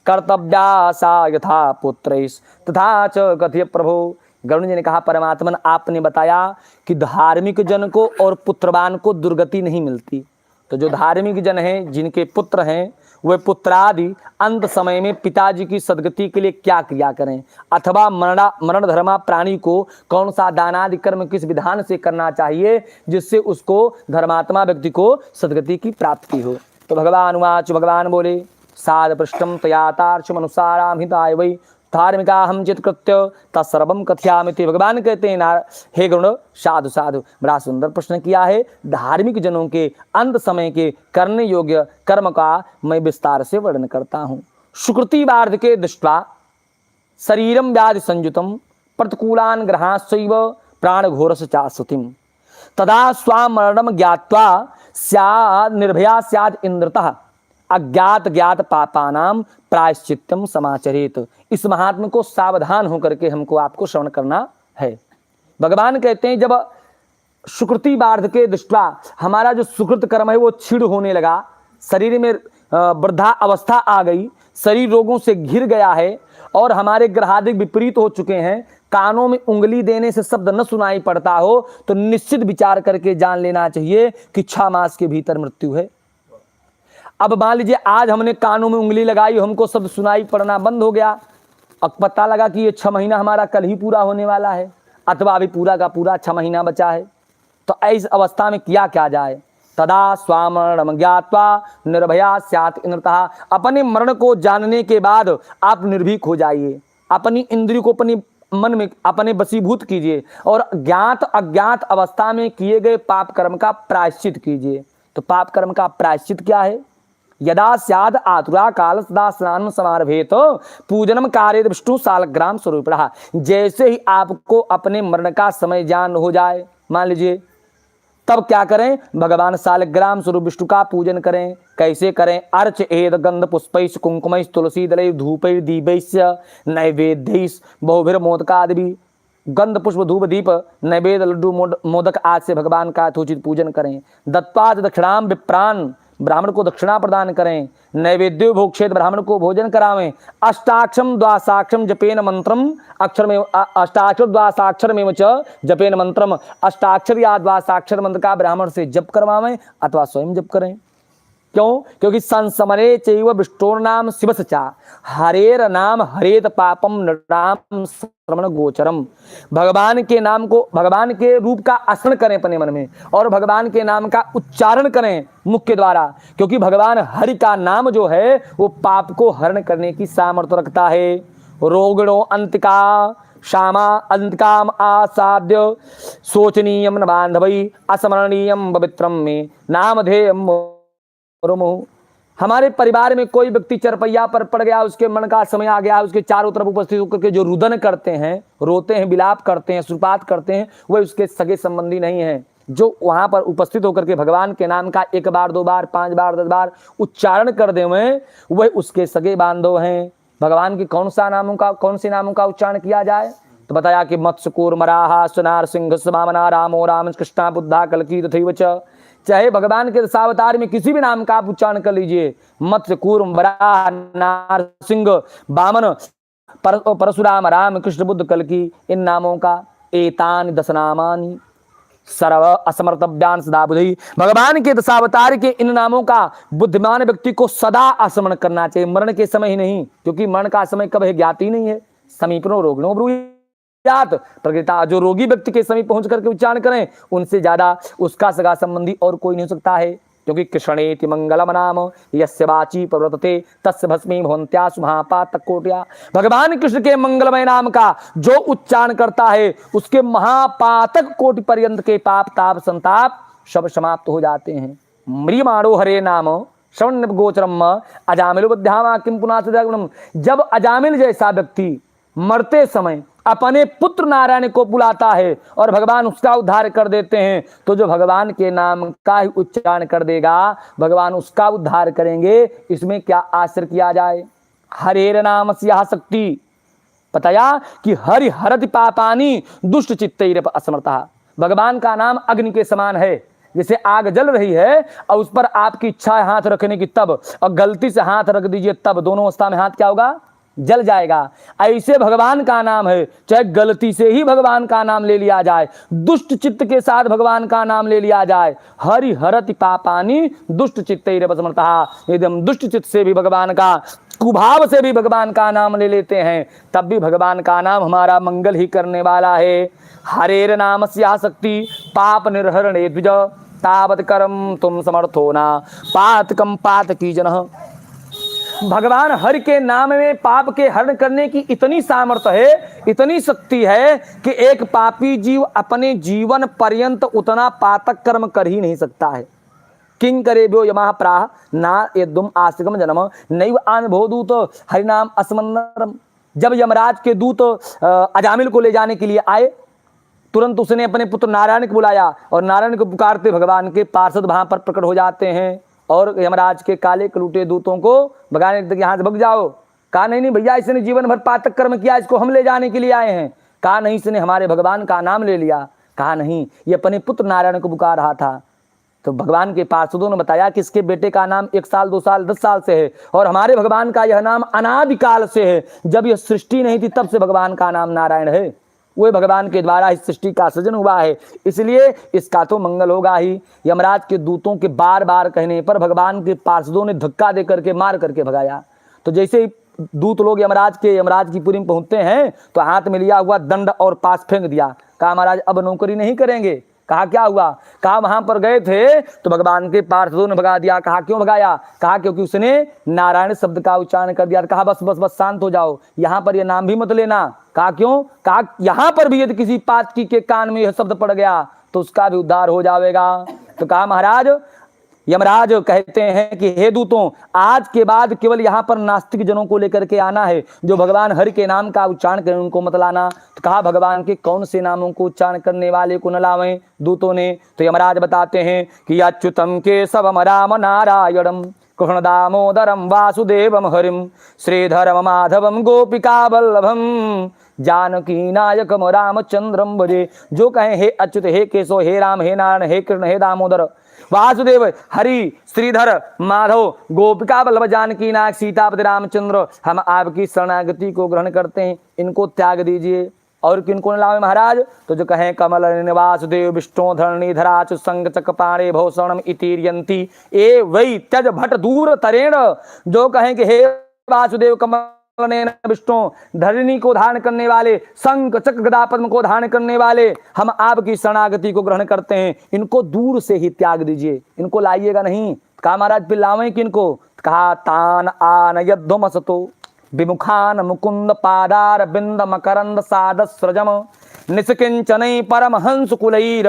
Speaker 1: कर्तव्या सा यथा पुत्रैस् तथा च कथय प्रभो। गरुण जी ने कहा, परमात्मन आपने बताया कि धार्मिक जन को और पुत्रवान को दुर्गति नहीं मिलती। तो जो धार्मिक जन हैं, जिनके पुत्र हैं, वे पुत्रादि अंत समय में पिताजी की सदगति के लिए क्या क्रिया करें, अथवा मरण धर्मा प्राणी को कौन सा दानादि कर्म किस विधान से करना चाहिए जिससे उसको धर्मात्मा व्यक्ति को सदगति की प्राप्ति हो। तो भगवान वाच, भगवान बोले, साध पृष्ठम तयातार्च मनुसाराम हिताय वै धार्मिका हम चित्कृत्य तत्सर्वम कथयामिति। भगवान कहते हैं, हे गरुण साधु साधु, बड़ा सुंदर प्रश्न किया है। धार्मिक जनों के अंत समय के करने योग्य कर्म का मैं विस्तार से वर्णन करता हूँ। सुकृतिवार्ध के दृष्ट्वा शरीरम व्याधि संयुतम प्रतिकूलान ग्रहांश्चैव प्राण घोरस चास्तुतिम तदा स्वामरणम ज्ञात्वा स्याद निर्भया स्याद इंद्रतः अज्ञात ज्ञात पापानाम प्रायश्चित्यम समाचरित। इस महात्म को सावधान होकर के हमको आपको श्रवण करना है। भगवान कहते हैं जब सुकृति बार्ध के दृष्टवा हमारा जो सुकृत कर्म है वो क्षीण होने लगा, शरीर में वृद्धा अवस्था आ गई, शरीर रोगों से घिर गया है और हमारे ग्रहादिक विपरीत हो चुके हैं, कानों में उंगली देने से शब्द न सुनाई पड़ता हो, तो निश्चित विचार करके जान लेना चाहिए कि 6 मास के भीतर मृत्यु है। अब मान लीजिए आज हमने कानों में उंगली लगाई, हमको शब्द सुनाई पड़ना बंद हो गया, अब पता लगा कि ये 6 महीना हमारा कल ही पूरा होने वाला है, अथवा अभी पूरा का पूरा 6 महीना बचा है, तो ऐसी अवस्था में किया क्या जाए। तदा स्वामरणम ज्ञात्वा निर्भया स्यात् इंद्रतः। अपने मरण को जानने के बाद आप निर्भीक हो जाइए, अपनी इंद्रियों को अपनी मन में अपने वशीभूत कीजिए और ज्ञात अज्ञात अवस्था में किए गए पाप कर्म का प्रायश्चित कीजिए। तो पाप कर्म का प्रायश्चित क्या है। यदा स्याद आतुरा काल सदा स्नान समारभेत पूजनम कार्य विष्णु सालग्राम स्वरूप। जैसे ही आपको अपने मरण का समय ज्ञान हो जाए, मान लीजिए, तब क्या करें, भगवान सालग्राम स्वरूप विष्णु का पूजन करें। कैसे करें। अर्च एद गंध पुष्पैश्च कुंकुमैश्च तुलसी दलैः धूपैः दीपैश्च नैवेद्यैश्च बहुभिर्मोदकादि। गंध पुष्प धूप दीप नैवेद्य लड्डू मोदक आज से भगवान का यथोचित पूजन करें। दत्त्वा दक्षिणाम विप्रान, ब्राह्मण को दक्षिणा प्रदान करें। नैवेद्यो भोक्षेत, ब्राह्मण को भोजन करावें। अष्टाक्षम द्वासाक्षम जपेन मंत्रम अक्षर में अष्टाक्षर द्वासाक्षर में च जपेन मंत्रम, अष्टाक्षर या द्वासाक्षर मंत्र का ब्राह्मण से जप करवावें अथवा स्वयं जप करें। क्यों। क्योंकि संसमरे चैव विष्णोर्नाम शिवसचा हरेर नाम हरेत पापम नृणाम श्रवण गोचरम। भगवान के नाम को, भगवान के रूप का स्मरण करें अपने मन में और भगवान के नाम का उच्चारण करें मुख के द्वारा, क्योंकि भगवान हरि का नाम जो है वो पाप को हरण करने की सामर्थ्य रखता है। रोगिणो अंतिका श्यामा अंतकाम आसाद्य शोचनीयम न बांधवई अस्मरणीयम पवित्रम में नामधेयम। हमारे परिवार में कोई व्यक्ति चरपैया पर पड़ गया, उसके मन का समय आ गया, उसके चारों तरफ उपस्थित होकर के जो रुदन करते हैं, रोते हैं, विलाप करते हैं, सुरपात करते हैं, वह उसके सगे संबंधी नहीं है। जो वहां पर उपस्थित होकर के भगवान के नाम का 1 बार 2 बार 5 बार 10 बार उच्चारण कर दे वह उसके सगे बांधव हैं। भगवान के कौन से नामों का उच्चारण किया जाए, तो बताया कि मत्स्य कूर्म राहा सुनार सिंह वामना रामो राम कृष्णा बुद्धा कल्की तथैव च। चाहे भगवान के दशावतार में किसी भी नाम का आप उच्चारण कर लीजिए, मत्स्य कूर्म वराह नार सिंह वामन परशुराम राम कृष्ण बुद्ध कल्की, इन नामों का एतानि 10 नामानि सर्व असमर्थव्यान सदा बुद्धि। भगवान के दशावतार के इन नामों का बुद्धिमान व्यक्ति को सदा स्मरण करना चाहिए, मरण के समय ही नहीं, क्योंकि मरण का समय कब है ज्ञात ही नहीं है। समीपनो रोगिणो ब्रूयात्, प्रकृता जो रोगी व्यक्ति के समीप पहुंच करके उच्चारण करें उनसे ज्यादा उसका सगा संबंधी और कोई नहीं हो सकता है। क्योंकि कृष्णेति मंगलम नाम यस्य वाची प्रवर्तते तस्य भस्मी भवन्त्यासु महापातक कोट्या। भगवान कृष्ण के मंगलमय नाम का जो उच्चारण करता है उसके महापातक कोटि पर्यंत के पाप ताप संताप सब समाप्त हो जाते हैं। म्रियमाणो हरे नाम श्रवण गोचरम अजामिल बुद्ध्यामा किम पुनाथ। जब अजामिल जैसा व्यक्ति मरते समय अपने पुत्र नारायण को बुलाता है और भगवान उसका उद्धार कर देते हैं, तो जो भगवान के नाम का ही उच्चारण कर देगा भगवान उसका उद्धार करेंगे। इसमें क्या आश्चर्य किया जाए। हरेर नाम स्याह शक्ति, बताया कि हरि हरति पापानि दुष्ट चित्तैरप असमर्थः। भगवान का नाम अग्नि के समान है, जैसे आग जल रही है और उस पर आपकी इच्छा है हाथ रखने की तब, और गलती से हाथ रख दीजिए तब, दोनों अवस्था में हाथ क्या होगा, जल जाएगा। ऐसे भगवान का नाम है, चाहे गलती से ही भगवान का नाम ले लिया जाए, दुष्ट चित्त के साथ भगवान का नाम ले लिया जाए, हरि हरति पापानि दुष्ट चित्तैरप असमर्थः। यदि हम दुष्ट चित्त से भी भगवान का, कुभाव से भी भगवान का नाम ले लेते हैं, तब भी भगवान का नाम हमारा मंगल ही करने वाला है। हरेर नाम स्या शक्ति पाप निर्हरणे द्विज तावत कर्म तुम समर्थो ना पातकम पातकी जनः। भगवान हरि के नाम में पाप के हरण करने की इतनी सामर्थ्य है, इतनी शक्ति है कि एक पापी जीव अपने जीवन पर्यंत उतना पातक कर्म कर ही नहीं सकता है। किंग करे भ्यो यमः प्राह ना यदुम आसिगम जन्म नैव आन भोदूत हरिनाम अस्मन्नरम। जब यमराज के दूत अजामिल को ले जाने के लिए आए तुरंत उसने अपने पुत्र नारायण को बुलाया और नारायण को पुकारते भगवान के पार्षद वहां पर प्रकट हो जाते हैं और यमराज के काले कलूटे दूतों को भगाने तक यहाँ से भग जाओ। कहा नहीं नहीं भैया, इसने जीवन भर पातक कर्म किया, इसको हम ले जाने के लिए आए हैं। कहा नहीं, इसने हमारे भगवान का नाम ले लिया। कहा नहीं, ये अपने पुत्र नारायण को पुकार रहा था। तो भगवान के पार्षदों ने बताया कि इसके बेटे का नाम 1 साल 2 साल 10 साल से है और हमारे भगवान का यह नाम अनादिकाल से है। जब यह सृष्टि नहीं थी तब से भगवान का नाम नारायण है। वह भगवान के द्वारा इस सृष्टि का सृजन हुआ है, इसलिए इसका तो मंगल होगा ही। यमराज के दूतों के बार बार कहने पर भगवान के पार्षदों ने धक्का दे करके मार करके भगाया। तो जैसे ही दूत लोग यमराज की पुरी में पहुंचते हैं तो हाथ में लिया हुआ दंड और पास फेंक दिया। कहा महाराज अब नौकरी नहीं करेंगे। कहा क्या हुआ? कहा वहां पर गए थे तो भगवान के पार्षदों ने भगा दिया। कहा क्यों भगाया? कहा क्योंकि उसने नारायण शब्द का उच्चारण कर दिया। कहा बस बस बस शांत हो जाओ, यहां पर यह नाम भी मत लेना। कहा क्यों? कहा यहां पर भी यदि किसी पातकी के कान में यह शब्द पड़ गया तो उसका भी उद्धार हो जाएगा। तो कहा महाराज, यमराज कहते हैं कि हे दूतों, आज के बाद केवल यहाँ पर नास्तिक जनों को लेकर के आना है, जो भगवान हरि के नाम का उच्चारण करें उनको मत लाना। तो कहा भगवान के कौन से नामों को उच्चारण करने वाले को न लावें दूतों ने? तो यमराज बताते हैं कि अच्युतम केशवम राम नारायणम कृष्ण दामोदरम वासुदेवम हरिम श्रीधरम माधवम गोपिका वल्लभम जानकी नायकम रामचंद्रम भजे। जो कहें हे अच्युत, हे केशव, हे राम, हे नारायण, हे कृष्ण, हे दामोदर, वासुदेव, हरि, श्रीधर, माधव, गोपिका वल्लभ, जानकी नायक, सीतापति रामचंद्र, हम आपकी शरणागति को ग्रहण करते हैं, इनको त्याग दीजिए। और किनको लावे महाराज? तो जो कहें कमल वासुदेव विष्णु धरणी धराच संगचक पाणे भौषणम इतीरियंती ए वही त्यज भट दूर तरेण। जो कहें कि हे वासुदेव कमल विष्णु धरणी को धारण करने वाले, शंख चक्र गदा पद्म को धारण करने वाले, हम आपकी शरणागति को ग्रहण करते हैं, इनको दूर से ही त्याग दीजिए, इनको लाइएगा नहीं। कहा महाराज फिर लावें किनको? कहा तान आन यद्धमसतो विमुखान मुकुंद पादार बिंद मकरंद सादस्रजम निष्किंचनै परमहंस कुलैर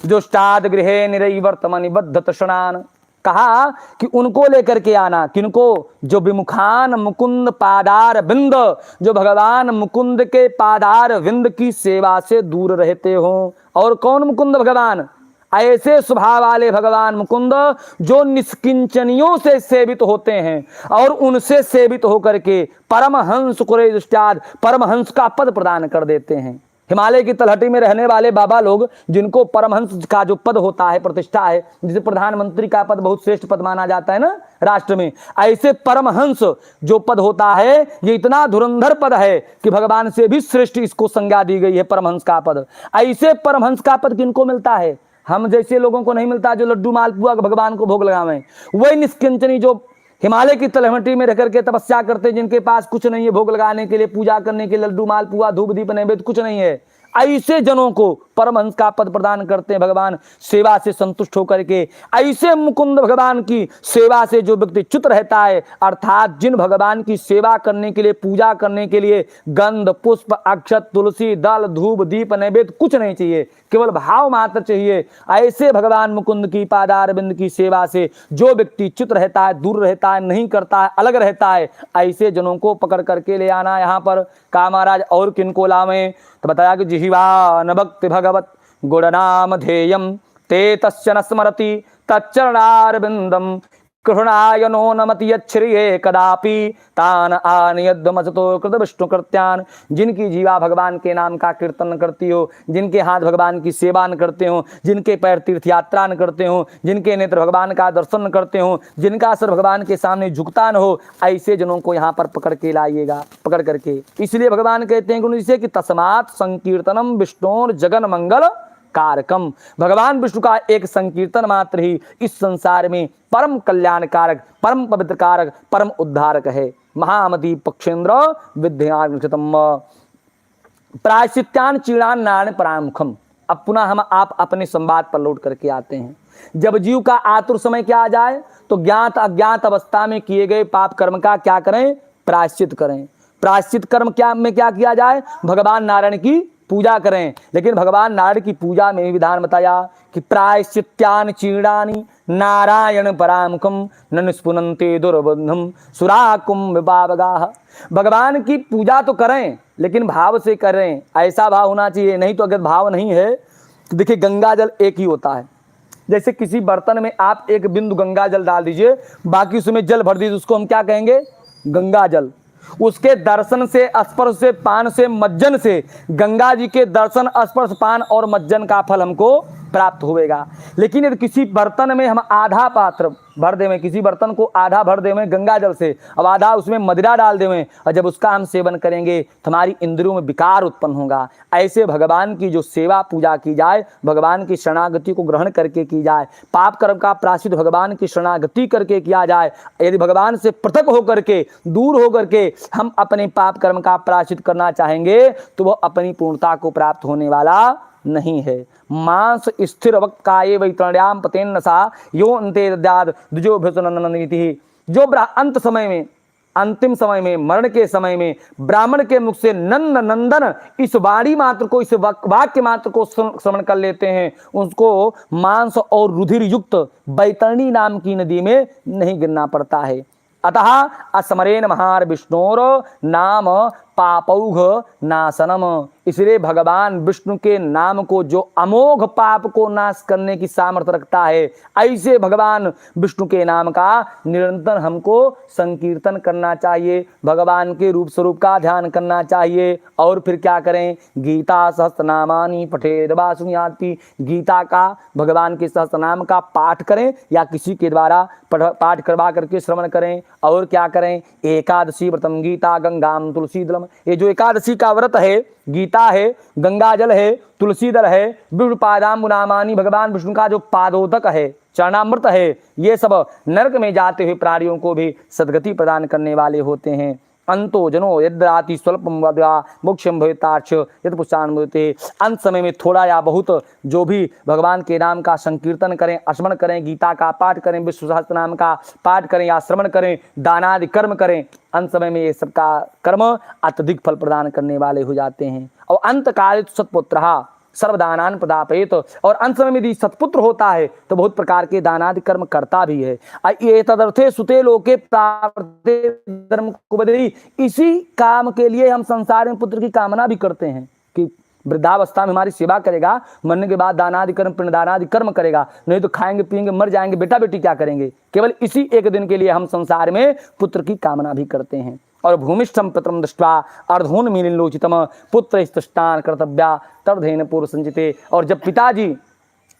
Speaker 1: जुष्टाद गृहे निरैवर्तम निबद्ध तृष्णान। कहा कि उनको लेकर के आना। किनको? जो विमुखान मुकुंद पादार बिंद, जो भगवान मुकुंद के पादार विंद की सेवा से दूर रहते हो। और कौन मुकुंद भगवान? ऐसे स्वभाव वाले भगवान मुकुंद जो निष्किंचनियों से सेवित होते हैं और उनसे सेवित होकर के परमहंस कुरेष्टाद परमहंस का पद प्रदान कर देते हैं। हिमालय की तलहटी में रहने वाले बाबा लोग, जिनको परमहंस का जो पद होता है, प्रतिष्ठा है, जिसे प्रधानमंत्री का पद बहुत श्रेष्ठ पद माना जाता है ना राष्ट्र में, ऐसे परमहंस जो पद होता है ये इतना धुरंधर पद है कि भगवान से भी श्रेष्ठ इसको संज्ञा दी गई है परमहंस का पद। ऐसे परमहंस का पद किनको मिलता है? हम जैसे लोगों को नहीं मिलता जो लड्डू मालपुआ भगवान को भोग लगावें। वही निष्किंचनी जो हिमालय की तलहटी में रहकर के तपस्या करते हैं, जिनके पास कुछ नहीं है भोग लगाने के लिए, पूजा करने के लिए, लड्डू मालपुआ धूप दीप नैवेद्य कुछ नहीं है, ऐसे जनों को परमहंस का पद प्रदान करते हैं भगवान, सेवा से संतुष्ट होकर के। ऐसे मुकुंद भगवान की सेवा से जो व्यक्ति च्युत रहता है, अर्थात जिन भगवान की सेवा करने के लिए, पूजा करने के लिए गंध पुष्प अक्षत तुलसी दल धूप दीप नैवेद्य कुछ नहीं चाहिए, केवल भाव मात्र चाहिए, ऐसे भगवान मुकुंद की पादार बिंद की सेवा से जो व्यक्ति च्युत रहता है, दूर रहता है, नहीं करता है, अलग रहता है, ऐसे जनों को पकड़ करके ले आना यहाँ पर। कहा महाराज और किनको लावें? तो बताया कि जिह्वा न भक्ति भगवत गुणनाम ध्येयम ते तस्य न स्मरति तच्चरणारविंदम कृष्णाय नो नमति यच्छ्रिये कदापि तान आनयद्मसतो कृत विष्णु कृत्यान। जिनकी जीवा भगवान के नाम का कीर्तन करती हो, जिनके हाथ भगवान की सेवा न करते हो, जिनके पैर तीर्थ यात्रा न करते हो, जिनके नेत्र भगवान का दर्शन न करते हो, जिनका सर भगवान के सामने झुकता न हो, ऐसे जनों को यहाँ पर पकड़ के लाइएगा, पकड़ करके। इसलिए भगवान कहते हैं कि कि तस्मात् संकीर्तनम विष्णोर जगन मंगल कारकम। भगवान विष्णु का एक संकीर्तन मात्र ही इस संसार में परम कल्याणकारक, परम पवित्रकारक, परम उद्धारक है। महामति पक्षेंद्र विद्याम प्रायश्चित्यान चीड़ान नारायण परामुखम। अब पुनः हम आप अपने संवाद पर लौट करके आते हैं। जब जीव का आतुर समय क्या आ जाए तो ज्ञात अज्ञात अवस्था में किए गए पाप कर्म का क्या करें? प्रायश्चित करें। प्रायश्चित कर्म क्या में क्या किया जाए? भगवान नारायण की पूजा करें। लेकिन भगवान नारायण की पूजा में विधान बताया कि प्रायश्चित्यानि चीड़ानि नारायण परामुखम न निष्पुनन्ते दुर्बुद्धम सुराकुम विपावगाः। भगवान की पूजा तो करें लेकिन भाव से कर रहे हैं, ऐसा भाव होना चाहिए। नहीं तो अगर भाव नहीं है तो देखिए गंगा जल एक ही होता है। जैसे किसी बर्तन में आप एक बिंदु गंगा जल डाल दीजिए, बाकी उसमें जल भर दीजिए, उसको हम क्या कहेंगे? गंगा जल। उसके दर्शन से, स्पर्श से, पान से, मज्जन से गंगा जी के दर्शन, स्पर्श, पान और मज्जन का फल हमको प्राप्त होगा। लेकिन यदि किसी बर्तन में हम आधा पात्र भर देवें, किसी बर्तन को आधा भर देवें गंगा जल से, अब आधा उसमें मदिरा डाल देवें, और जब उसका हम सेवन करेंगे तो हमारी इंद्रियों में विकार उत्पन्न होगा। ऐसे भगवान की जो सेवा पूजा की जाए, भगवान की शरणागति को ग्रहण करके की जाए, पाप कर्म का प्रायश्चित भगवान की शरणागति करके किया जाए। यदि भगवान से पृथक होकर के, दूर होकर के हम अपने पाप कर्म का प्रायश्चित करना चाहेंगे तो वह अपनी पूर्णता को प्राप्त होने वाला नहीं है। मांस स्थिर वक्त काये वैतरण्याम पतेन नसा यो अंते दद्याद द्विजो भृतनंदनीति। जो अंत समय में, अंतिम समय में, मरण के समय में ब्राह्मण के मुख से नंद नंदन इस वाणी मात्र को, इस वाक्य मात्र को श्रवण कर लेते हैं, उसको मांस और रुधिर युक्त बैतरणी नाम की नदी में नहीं गिरना पड़ता है। अतः अस्मरेण महार विष्णोर नाम पापौघ नाशनम। इसलिए भगवान विष्णु के नाम को, जो अमोघ पाप को नाश करने की सामर्थ्य रखता है, ऐसे भगवान विष्णु के नाम का निरंतर हमको संकीर्तन करना चाहिए, भगवान के रूप स्वरूप का ध्यान करना चाहिए। और फिर क्या करें? गीता सहस्त्रनामानि पठेद वा शृणुयात्। गीता का, भगवान के सहस्त्रनाम का पाठ करें या किसी के द्वारा पाठ करवा करके श्रवण करें। और क्या करें? एकादशी व्रतम गीता गंगाम तुलसी दलम। ये जो एकादशी का व्रत है, गीता है, गंगा जल है, तुलसी दल है, विष्णु पादाम्बुनामानि, भगवान विष्णु का जो पादोदक है, चरणामृत है, ये सब नरक में जाते हुए प्राणियों को भी सद्गति प्रदान करने वाले होते हैं। अंतो जनो यद्राति स्वल्पम वद्वा मोक्षम भवेतार्च यद पुष्टान्मुते। अंत समय में थोड़ा या बहुत जो भी भगवान के नाम का संकीर्तन करें, स्मरण करें, गीता का पाठ करें, विष्णु सहस्त्र नाम का पाठ करें या श्रवण करें, दानादि कर्म करें, अंत समय में ये सबका कर्म अत्यधिक फल प्रदान करने वाले हो जाते हैं। और अंत काले सत्पुत्र सर्वदानान प्रदापयेत। और अंत समय में यदि सत्पुत्र होता है तो बहुत प्रकार के दानादि कर्म करता भी है। ये तदर्थे सुते लोके प्राप्ते धर्म कुबदेही। इसी काम के लिए हम संसार में पुत्र की कामना भी करते हैं कि वृद्धावस्था में हमारी सेवा करेगा, मरने के बाद दानादि कर्म, पिंडदानादि कर्म करेगा, नहीं तो खाएंगे पिएंगे मर जाएंगे, बेटा बेटी क्या करेंगे। केवल इसी एक दिन के लिए हम संसार में पुत्र की कामना भी करते हैं। और भूमिष्ठम पुत्रम दृष्ट्वा अर्धोन्मीलिलोचितम पुत्र स्तष्टान कर्तव्या तर्धेन पूर्व संचिते। और जब पिताजी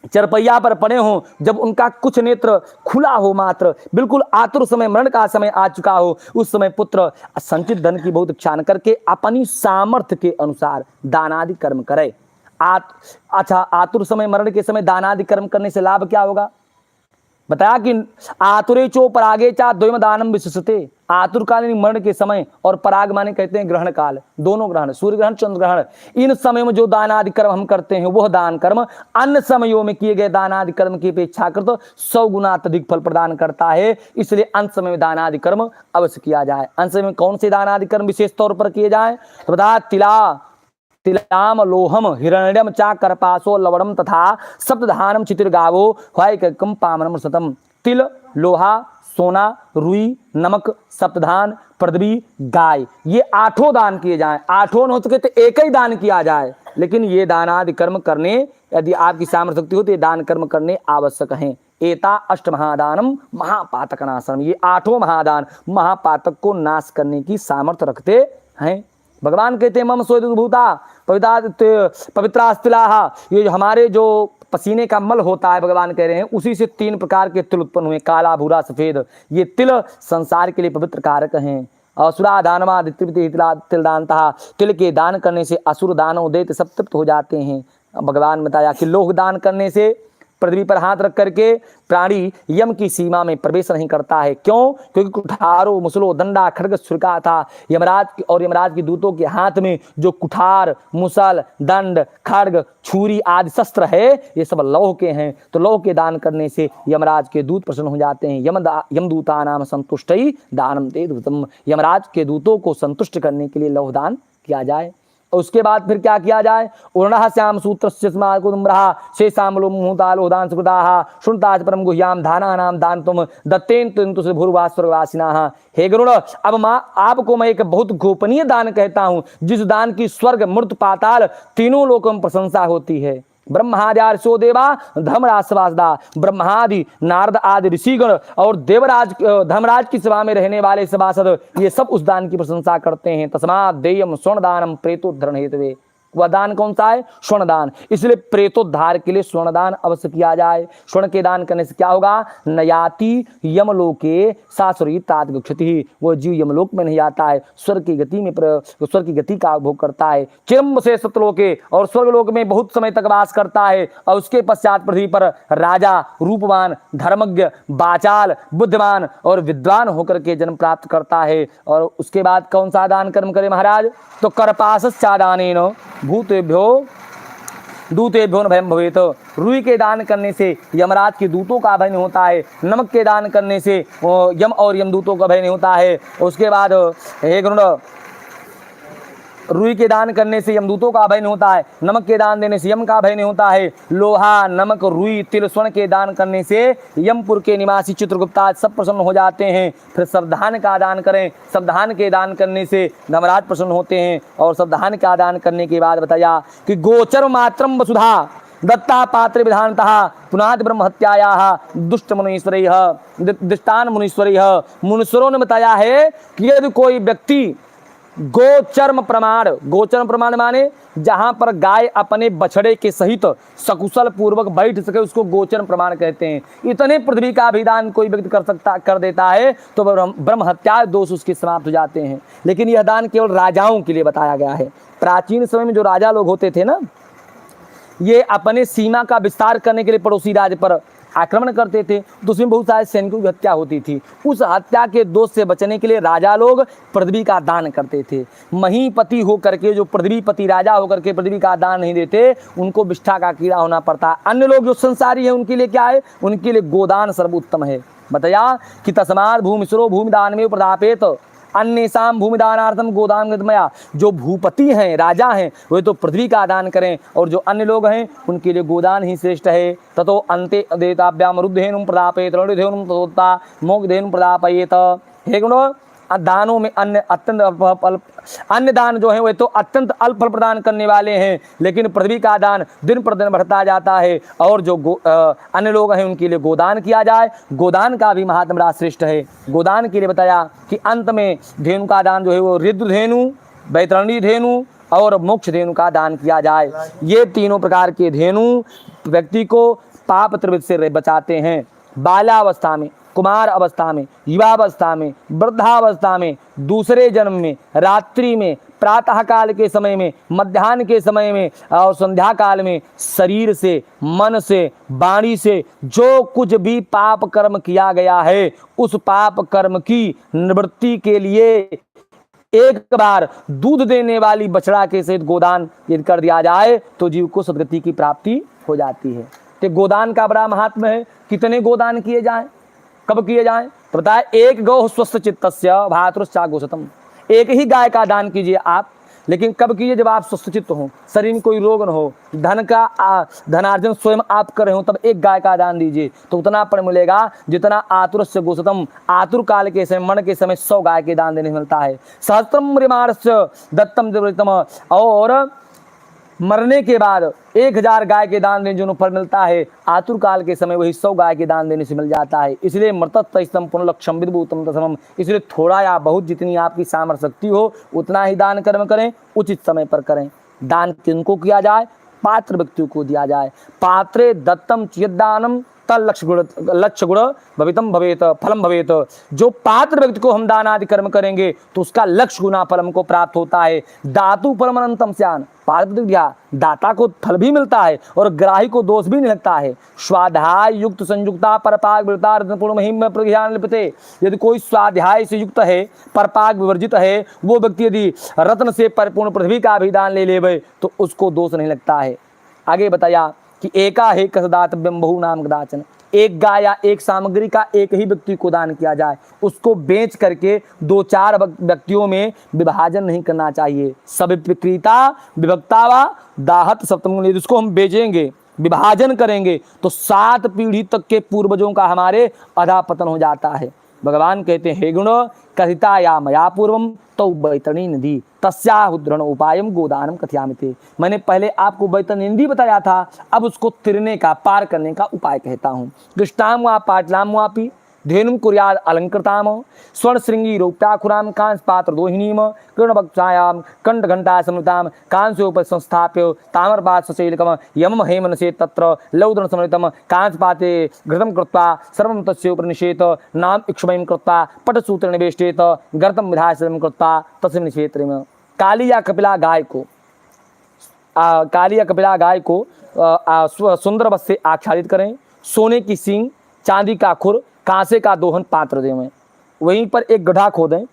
Speaker 1: चरपैया पर पड़े हों, जब उनका कुछ नेत्र खुला हो, मात्र बिल्कुल आतुर समय, मरण का समय आ चुका हो, उस समय पुत्र संचित धन की बहुत इच्छा न करके अपनी सामर्थ्य के अनुसार दानादि कर्म करे। अच्छा, आतुर समय, मरण के समय दानादि कर्म करने से लाभ क्या होगा? बताया कि आतुरे चो परागे चा द्वयम दानम विशिष्टते। आतुरकालीन मरण के समय और पराग माने कहते हैं ग्रहण काल, दोनों ग्रहण, सूर्य ग्रहण, चंद्र ग्रहण, इन समय में जो दानादि कर्म हम करते हैं वह दान कर्म अन्य समयों में किए गए दानादि कर्म की अपेक्षा कर 100 गुना अधिक फल प्रदान करता है। इसलिए अंत समय में दानादि कर्म अवश्य किया जाए। अंत समय में कौन से दानादि कर्म विशेष तौर पर किए जाए? तो बता, तिलाम लोहम हिरण्यम चा करपासो लवणम तथा सप्तधानम चितिर्गावो वायकम पामनम सतम। तिल, लोहा, सोना, रुई, नमक, सप्तधान, पृथ्वी, गाय, ये 8 दान किए जाएं। 8 न हो सके तो एक ही दान किया जाए, लेकिन ये दानादि कर्म करने, यदि आपकी सामर्थ्य शक्ति हो तो ये दान कर्म करने आवश्यक हैं। एता अष्ट महादानम महापातक नाशनम। ये 8 महादान महापातक को नाश करने की सामर्थ्य रखते हैं। भगवान कहते हैं मम सोदभूता पवित्रास्तिलाहा। ये हमारे जो पसीने का मल होता है, भगवान कह रहे हैं उसी से 3 प्रकार के तिल उत्पन्न हुए, काला, भूरा, सफेद। ये तिल संसार के लिए पवित्र कारक हैं। असुरा दानमा तिलदानता। तिल के दान करने से असुर दानव दैत्य सब तृप्त हो जाते हैं। भगवान बताया कि लोह दान करने से पृथ्वी पर हाथ रख करके प्राणी यम की सीमा में प्रवेश नहीं करता है। क्यों? क्योंकि कुठारो, मुसलो, दंडा, खड्ग, छुरका था यमराज और यमराज के दूतों के हाथ में जो कुठार, मुसल, दंड, खड्ग, छुरी आदि शस्त्र है, ये सब लौह के हैं। तो लौह के दान करने से यमराज के दूत प्रसन्न हो जाते हैं। यमदूता नाम संतुष्टि दानम ते दूतम। यमराज के दूतों को संतुष्ट करने के लिए लौह दान किया जाए। उसके बाद फिर क्या किया जाए, उर्णः श्याम सूत्र कुदुम्रहा शेषामलो मुहूतालोदान सुकृताः शुनताच परम गुह्याम दानानाम दान तुम दत्तेन तुंतु से भूर्वा स्वर्गवासिनाः। हे गरुड़, अब माँ आपको मैं एक बहुत गोपनीय दान कहता हूं, जिस दान की स्वर्ग मृत पाताल तीनों लोकों में प्रशंसा होती है। ब्रह्माद्यार्षो देवा धर्मराजसवासदा, ब्रह्मादि नारद आदि ऋषिगण और देवराज धर्मराज की सभा में रहने वाले सभासद ये सब उस दान की प्रशंसा करते हैं। तस्मात् देयम स्वर्ण दानम प्रेतोद्धरण हेतवे, वह दान कौन सा है, स्वर्ण दान। इसलिए प्रेतोद्धार के लिए स्वर्ण दान अवश्य किया जाए। स्वर्ण के दान करने से क्या होगा, नयाति यमलोके सासुरी तात गच्छति, वो जीव यमलोक में नहीं आता है, स्वर्ग की गति में स्वर्ग की गति का भोग करता है। चिरम से सतलोके, और स्वर्गलोक में बहुत समय तक वास करता है। और उसके पश्चात पृथ्वी पर राजा, रूपवान, धर्मज्ञ, बाचाल, बुद्धिमान और विद्वान होकर के जन्म प्राप्त करता है। और उसके बाद कौन सा दान कर्म करे महाराज, तो करपासश्चादानेन भूतेभ्यो दूतेभ्यो न भयम भवेत, रुई के दान करने से यमराज के दूतों का भय नहीं होता है। नमक के दान करने से यम और यमदूतों का भय नहीं होता है। उसके बाद हे गरुड़, रुई के दान करने से यमदूतों का भय नहीं होता है। नमक के दान देने से यम का भय नहीं होता है। लोहा, नमक, रुई, तिल, स्वर्ण के दान करने से यमपुर के निवासी चित्रगुप्ता सब प्रसन्न हो जाते हैं। फिर सावधान का दान करें, सावधान के दान करने से धर्मराज प्रसन्न होते हैं। और सावधान का दान करने के बाद बताया कि गोचर मात्रम वसुधा दत्ता पात्र विधानतः पुनाद ब्रह्म हत्यायाः दुष्ट मुनीश्वरैः दृष्टान मुनीश्वरैः। मुनीश्वरों ने बताया है कि यदि कोई व्यक्ति गोचर्म प्रमाण, गोचर्म प्रमाण माने जहां पर गाय अपने बछड़े के सहित सकुशल पूर्वक बैठ सके उसको गोचर्म प्रमाण कहते हैं। इतने पृथ्वी का अभिदान कोई व्यक्ति कर देता है तो ब्रह्म हत्या दोष उसके समाप्त हो जाते हैं। लेकिन यह दान केवल राजाओं के लिए बताया गया है। प्राचीन समय में जो राजा लोग होते थे ना, ये अपने सीमा का विस्तार करने के लिए पड़ोसी राज्य पर आक्रमण करते थे, तो उसमें बहुत सारे सैनिकों की हत्या होती थी। उस हत्या के दोष से बचने के लिए राजा लोग पृथ्वी का दान करते थे। महीपति होकर के, जो पृथ्वीपति राजा होकर के पृथ्वी का दान नहीं देते, उनको विष्ठा का कीड़ा होना पड़ता है। अन्य लोग जो संसारी है उनके लिए क्या है, उनके लिए गोदान सर्वोत्तम है। बताया कि तस्मात् भूमिश्रो भूमिदान में प्रदापेत अन्येषां भूमिदानार्थम गोदान गतमया। जो भूपति हैं, राजा हैं, वे तो पृथ्वी का दान करें, और जो अन्य लोग हैं उनके लिए गोदान ही श्रेष्ठ है। ततो अन्ते देताभ्याम रुद्धेनुम प्रदापयेत रणिधेनुम ततोत्ता मोक्षधेनुम प्रदापयेत। हे गुणो, दानों में अन्य दान जो है वे तो अत्यंत अल्प फल प्रदान करने वाले हैं, लेकिन पृथ्वी का दान दिन पर दिन बढ़ता जाता है। और जो अन्य लोग हैं उनके लिए गोदान किया जाए। गोदान का भी महात्म बड़ा श्रेष्ठ है। गोदान के लिए बताया कि अंत में धेनु का दान जो है वो ऋद्धधेनु, वैतरणी धेनु और मोक्ष धेनु का दान किया जाए। ये तीनों प्रकार के धेनु व्यक्ति को पाप त्रिवृत्त से बचाते हैं। बाल्यावस्था में, कुमार अवस्था में, युवावस्था में, वृद्धावस्था में, दूसरे जन्म में, रात्रि में, प्रातः काल के समय में, मध्याह्न के समय में और संध्या काल में शरीर से, मन से, वाणी से जो कुछ भी पाप कर्म किया गया है, उस पाप कर्म की निवृत्ति के लिए एक बार दूध देने वाली बछड़ा के सहित गोदान यदि कर दिया जाए तो जीव को सदगति की प्राप्ति हो जाती है। तो गोदान का बड़ा महात्म है। कितने गोदान किए जाएं, कब किए जाएं, पता है, एक गौ स्वस्थ चित्तस्य भातृश्चा गोशतम। एक ही गाय का दान कीजिए आप, लेकिन कब कीजिए, जब आप स्वस्थ चित्त हो, शरीर में कोई रोग न हो, धनार्जन स्वयं आप कर रहे हो, तब एक गाय का दान दीजिए तो उतना पर मिलेगा जितना आतुरस्य गोशतम, आतुर काल के समय, मरण के समय 100 गाय के दान देने मिलता है। सहस्त्रम रिमाणस्य दत्तम दिवृतम, और मरने के बाद 1000 गाय के दान देने जो फल मिलता है, आतुर काल के समय वही 100 गाय के दान देने से मिल जाता है। इसलिए मृतत्तम पुनर्लक्षम विद्भूतम तसमम, इसलिए थोड़ा या बहुत जितनी आपकी सामर्थ्य शक्ति हो उतना ही दान कर्म करें, उचित समय पर करें। दान किनको किया जाए, पात्र व्यक्तियों को दिया जाए। पात्रे दत्तम चियदानम लक्ष्य गुण भवितम भवेत फलम भवेत। जो पात्र व्यक्ति को हम दान आदि कर्म करेंगे तो उसका लक्ष्य गुना फल हमको प्राप्त होता है। दातु फलम अनंतम स्यान, दाता को फल भी मिलता है और ग्राही को दोष भी नहीं लगता है। स्वाध्याय युक्त संयुक्ता परपाग विवृता रत्नपूर्ण महिम प्रज्ञान लिपते। यदि कोई स्वाध्याय से युक्त है, परपाग विवर्जित है, वो व्यक्ति यदि रत्न से परिपूर्ण पृथ्वी का भी दान ले लेवे तो उसको दोष नहीं लगता है। आगे बताया कि एका हे कसदातव्यम बहु नाम कदाचन। एक गाय या एक सामग्री का एक ही व्यक्ति को दान किया जाए, उसको बेच करके 2-4 व्यक्तियों में विभाजन नहीं करना चाहिए। सब विक्रीता विभक्ता व दाहत सप्तम, यदि उसको हम बेचेंगे विभाजन करेंगे तो 7 पीढ़ी तक के पूर्वजों का हमारे अधापतन हो जाता है। भगवान कहते हैं हे गुण कथिता या मया पूर्वम तो बैतरणी नदी तस्या उद्धरण उपायम गोदानम कथयामिते। मैंने पहले आपको बैतरणी नदी बताया था, अब उसको तिरने का पार करने का उपाय कहता हूँ। कृष्णाम वा पाटलाम वापी धेनुम कुर्याद अलंकृताम स्वर्ण श्रृंगी रौप्याखुराम कांस पात्र दोहिनीम कृणभक्षायाम कंठ घंटा समृताम कांस्योपर संस्थाप्य ताम्रपात सचैलकम यम हेमनसे तत्र लौदन समृतम कांस पाते घृतम कृत्वा सर्वं तस्योपनिषेत नाम इक्ष्मयं कृत्वा पटसूत्र निवेष्टेत गर्तम विधायसम कृत्वा तस्मिन् क्षेत्रेम। काली या कपिला गाय को सुंदर वस्त्र से आच्छादित करें, सोने की सींग, चांदी का खुर, कांसे का दोहन पात्र देवें, वहीं पर एक गड्ढा खोदें,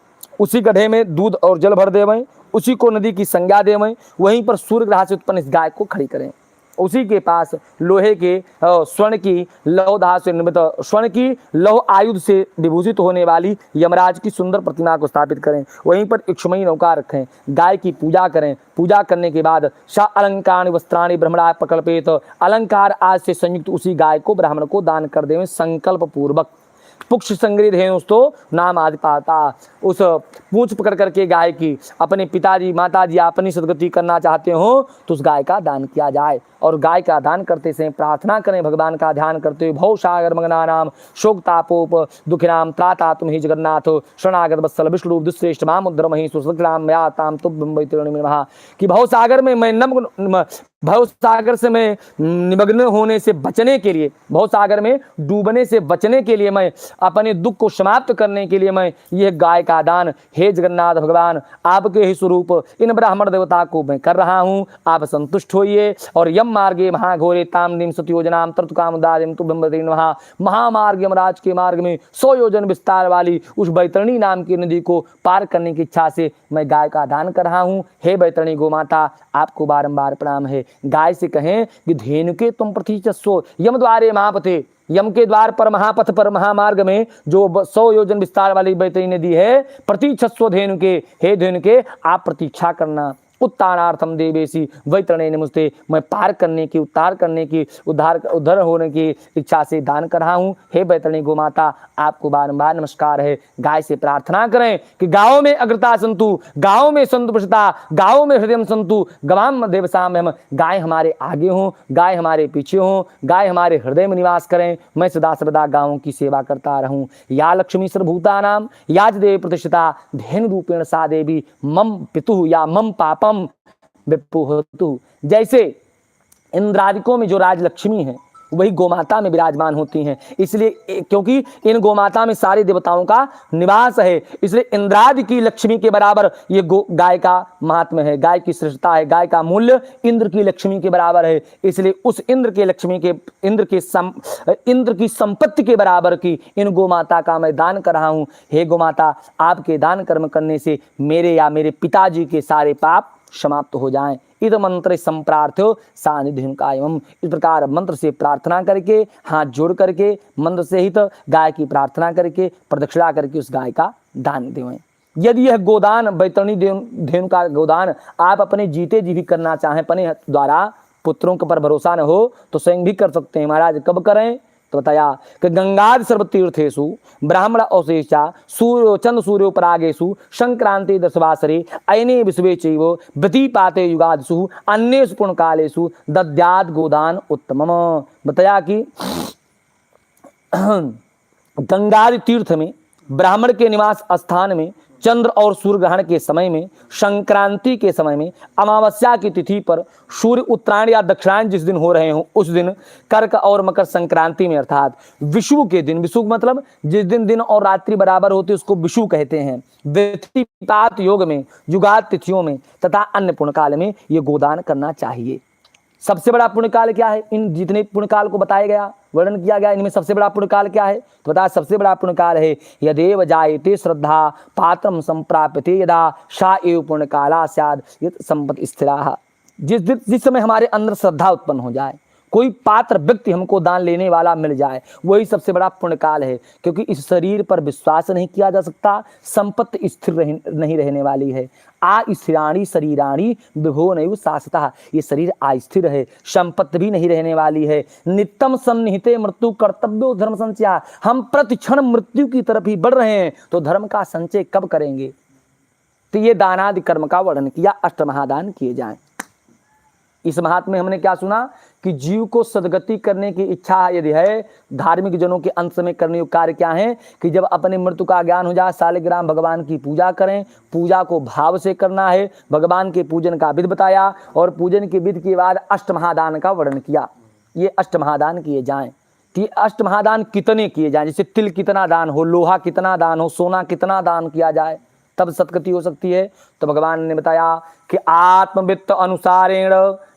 Speaker 1: उसी गड्ढे में दूध और जल भर देवें, उसी को नदी की संज्ञा देवें, वहीं पर सूर्य ग्रह से उत्पन्न इस गाय को खड़ी करें। उसी के पास लोहे के स्वर्ण की लौह धातु से निर्मित स्वर्ण की लौह आयुध से विभूषित होने वाली यमराज की सुंदर प्रतिमा को स्थापित करें, वहीं पर इक्षुमयी नौका रखें, गाय की पूजा करें। पूजा करने के बाद सा अलंकार वस्त्राणि ब्रह्मणा प्रकल्पित, अलंकार आज से संयुक्त उसी गाय को ब्राह्मण को दान कर देवें संकल्प पूर्वक। पुक्ष संग्रहित है उसको नाम आदि पाता, उस पूंछ पकड़ करके गाय की अपने पिताजी माताजी अपनी सदगति करना चाहते हो तो उस गाय का दान किया जाए। और गाय का दान करते समय प्रार्थना करें, भगवान का ध्यान करते हुए भव सागर मगना नाम शोक तापोप दुखिनाम त्राता तुम ही जगन्नाथ शरणागत वत्सल विष्णु दुश्रेष्ठ माम उद्धर मही सुसलाम या ताम तुम कि भव सागर में मैं भव सागर से मैं निमग्न होने से बचने के लिए, भव सागर में डूबने से बचने के लिए, मैं अपने दुख को समाप्त करने के लिए मैं यह गाय का दान हे जगन्नाथ भगवान आपके ही स्वरूप इन ब्राह्मण देवता को मैं कर रहा हूँ, आप संतुष्ट होइए। और यम मार्गे महाघोरे तामनिम सतयोजनाम तर्तुकामदारिम तुभ्यं महा महामार्ग यमराज के मार्ग में 100 योजन विस्तार वाली उस बैतरणी नाम की नदी को पार करने की इच्छा से मैं गाय का दान कर रहा हूँ। हे बैतरणी गोमाता आपको बारंबार प्रणाम है। गाय से कहें कि धेनुके तुम प्रतीचस्व यम द्वारे महापते, यम के द्वार पर महापथ पर महामार्ग में जो 100 योजन विस्तार वाली बैतरणी नदी है, प्रतीक्षस्व धेनुके, हे धेनुके आप प्रतीक्षा करना। उत्तानार्थम देवेशी वैतरणे नमस्ते, मैं पार करने की उद्धार करने की उद्धार होने की इच्छा से दान कर रहा हूँ। हे वैतरणी गोमाता आपको बारंबार नमस्कार है। गाय से प्रार्थना करें कि गाँव में अग्रता संतु, गाँव में संतुष्टता, गाँव में हृदय संतु गवाम देवसाम हम, गाय हमारे आगे हों, गाय हमारे पीछे हों, गाय हमारे हृदय में निवास करें, मैं सदा सर्वदा गाँवों की सेवा करता रहूं। या लक्ष्मी सर्वभूतानाम याज देवी प्रतिष्ठिता धेनु रूपेण सा देवी मम पितु या मम पापम विपुहतु। जैसे इंद्रादिकों में जो राजलक्ष्मी है वही गोमाता में विराजमान होती हैं, इसलिए क्योंकि इन गोमाता में सारे देवताओं का निवास है, इसलिए इंद्रादि की लक्ष्मी के बराबर ये गाय का महात्म्य है, गाय की श्रेष्ठता है, गाय का मूल्य इंद्र की लक्ष्मी के बराबर है। इसलिए उस इंद्र के लक्ष्मी के इंद्र की संपत्ति के बराबर की इन गोमाता का मैं दान कर रहा हूँ। हे गोमाता आपके दान कर्म करने से मेरे या मेरे पिताजी के सारे पाप समाप्त हो जाएं। इद मंत्र संप्रार्थ्यो सानिध्यं कायम, इस प्रकार मंत्र से प्रार्थना करके हाथ जोड़ करके मंत्र सहित गाय की प्रार्थना करके प्रदक्षिणा करके उस गाय का दान देवें। यदि यह गोदान बैतरणी धेनु का गोदान आप अपने जीते जी भी करना चाहें, अपने द्वारा पुत्रों के पर भरोसा न हो तो स्वयं भी कर सकते हैं। महाराज कब करें तो बताया कि गंगादि सर्वतीर्थेषु ब्राह्मण अवशेषा चंद्र सूर्योपरागेषु संक्रांति दशवासरे अयने विश्वे चैव व्यतिपाते युगादिषु अन्येषु पुण्यकालेषु दद्यात् गोदान उत्तमम। बताया कि गंगादि तीर्थ में, ब्राह्मण के निवास स्थान में, चंद्र और सूर्य ग्रहण के समय में, संक्रांति के समय में, अमावस्या की तिथि पर, सूर्य उत्तरायण या दक्षिणायन जिस दिन हो रहे हों उस दिन, कर्क और मकर संक्रांति में अर्थात विषुव के दिन, विषुव मतलब जिस दिन दिन और रात्रि बराबर होती है उसको विषुव कहते हैं, व्यतिपात योग में, युगात तिथियों में तथा अन्य पुण्यकाल में ये गोदान करना चाहिए। सबसे बड़ा पुण्यकाल क्या है? इन जितने पुण्यकाल को बताया गया, वर्णन किया गया, इनमें सबसे बड़ा पुण्यकाल क्या है? तो बताया सबसे बड़ा पुण्यकाल है यदेव जायते श्रद्धा पात्रम संप्राप्यते यदा सा एव पुण्यकाला स्याद यत् संपत्ति स्थिरा। जिस समय हमारे अंदर श्रद्धा उत्पन्न हो जाए, कोई पात्र व्यक्ति हमको दान लेने वाला मिल जाए, वही सबसे बड़ा पुण्य काल है। क्योंकि इस शरीर पर विश्वास नहीं किया जा सकता, संपत्ति स्थिर नहीं रहने वाली है। स्थिराणी शरीराणी विभो नैव शाश्वतः, ये शरीर अस्थिर है, संपत्ति भी नहीं रहने वाली है। नित्यम सन्निहिते मृत्यु कर्तव्यो धर्म संचय, हम प्रतिक्षण मृत्यु की तरफ ही बढ़ रहे हैं, तो धर्म का संचय कब करेंगे? तो ये दानादि कर्म का वर्णन किया, अष्टमहादान किए जाएं। इस महात्म्य में हमने क्या सुना कि जीव को सदगति करने की इच्छा यदि है, धार्मिक जनों के अंत में करने योग्य कार्य क्या है कि जब अपने मृत्यु का ज्ञान हो जाए, सालिग्राम भगवान की पूजा करें। पूजा को भाव से करना है, भगवान के पूजन का विध बताया, और पूजन के विध के बाद अष्टमहादान का वर्णन किया। ये अष्टमहादान किए जाएं। कि अष्टमहादान कितने किए जाएं, जैसे तिल कितना दान हो, लोहा कितना दान हो, सोना कितना दान किया जाए, तब सदगति हो सकती है। तो भगवान ने बताया कि आत्मवित्त अनुसारेण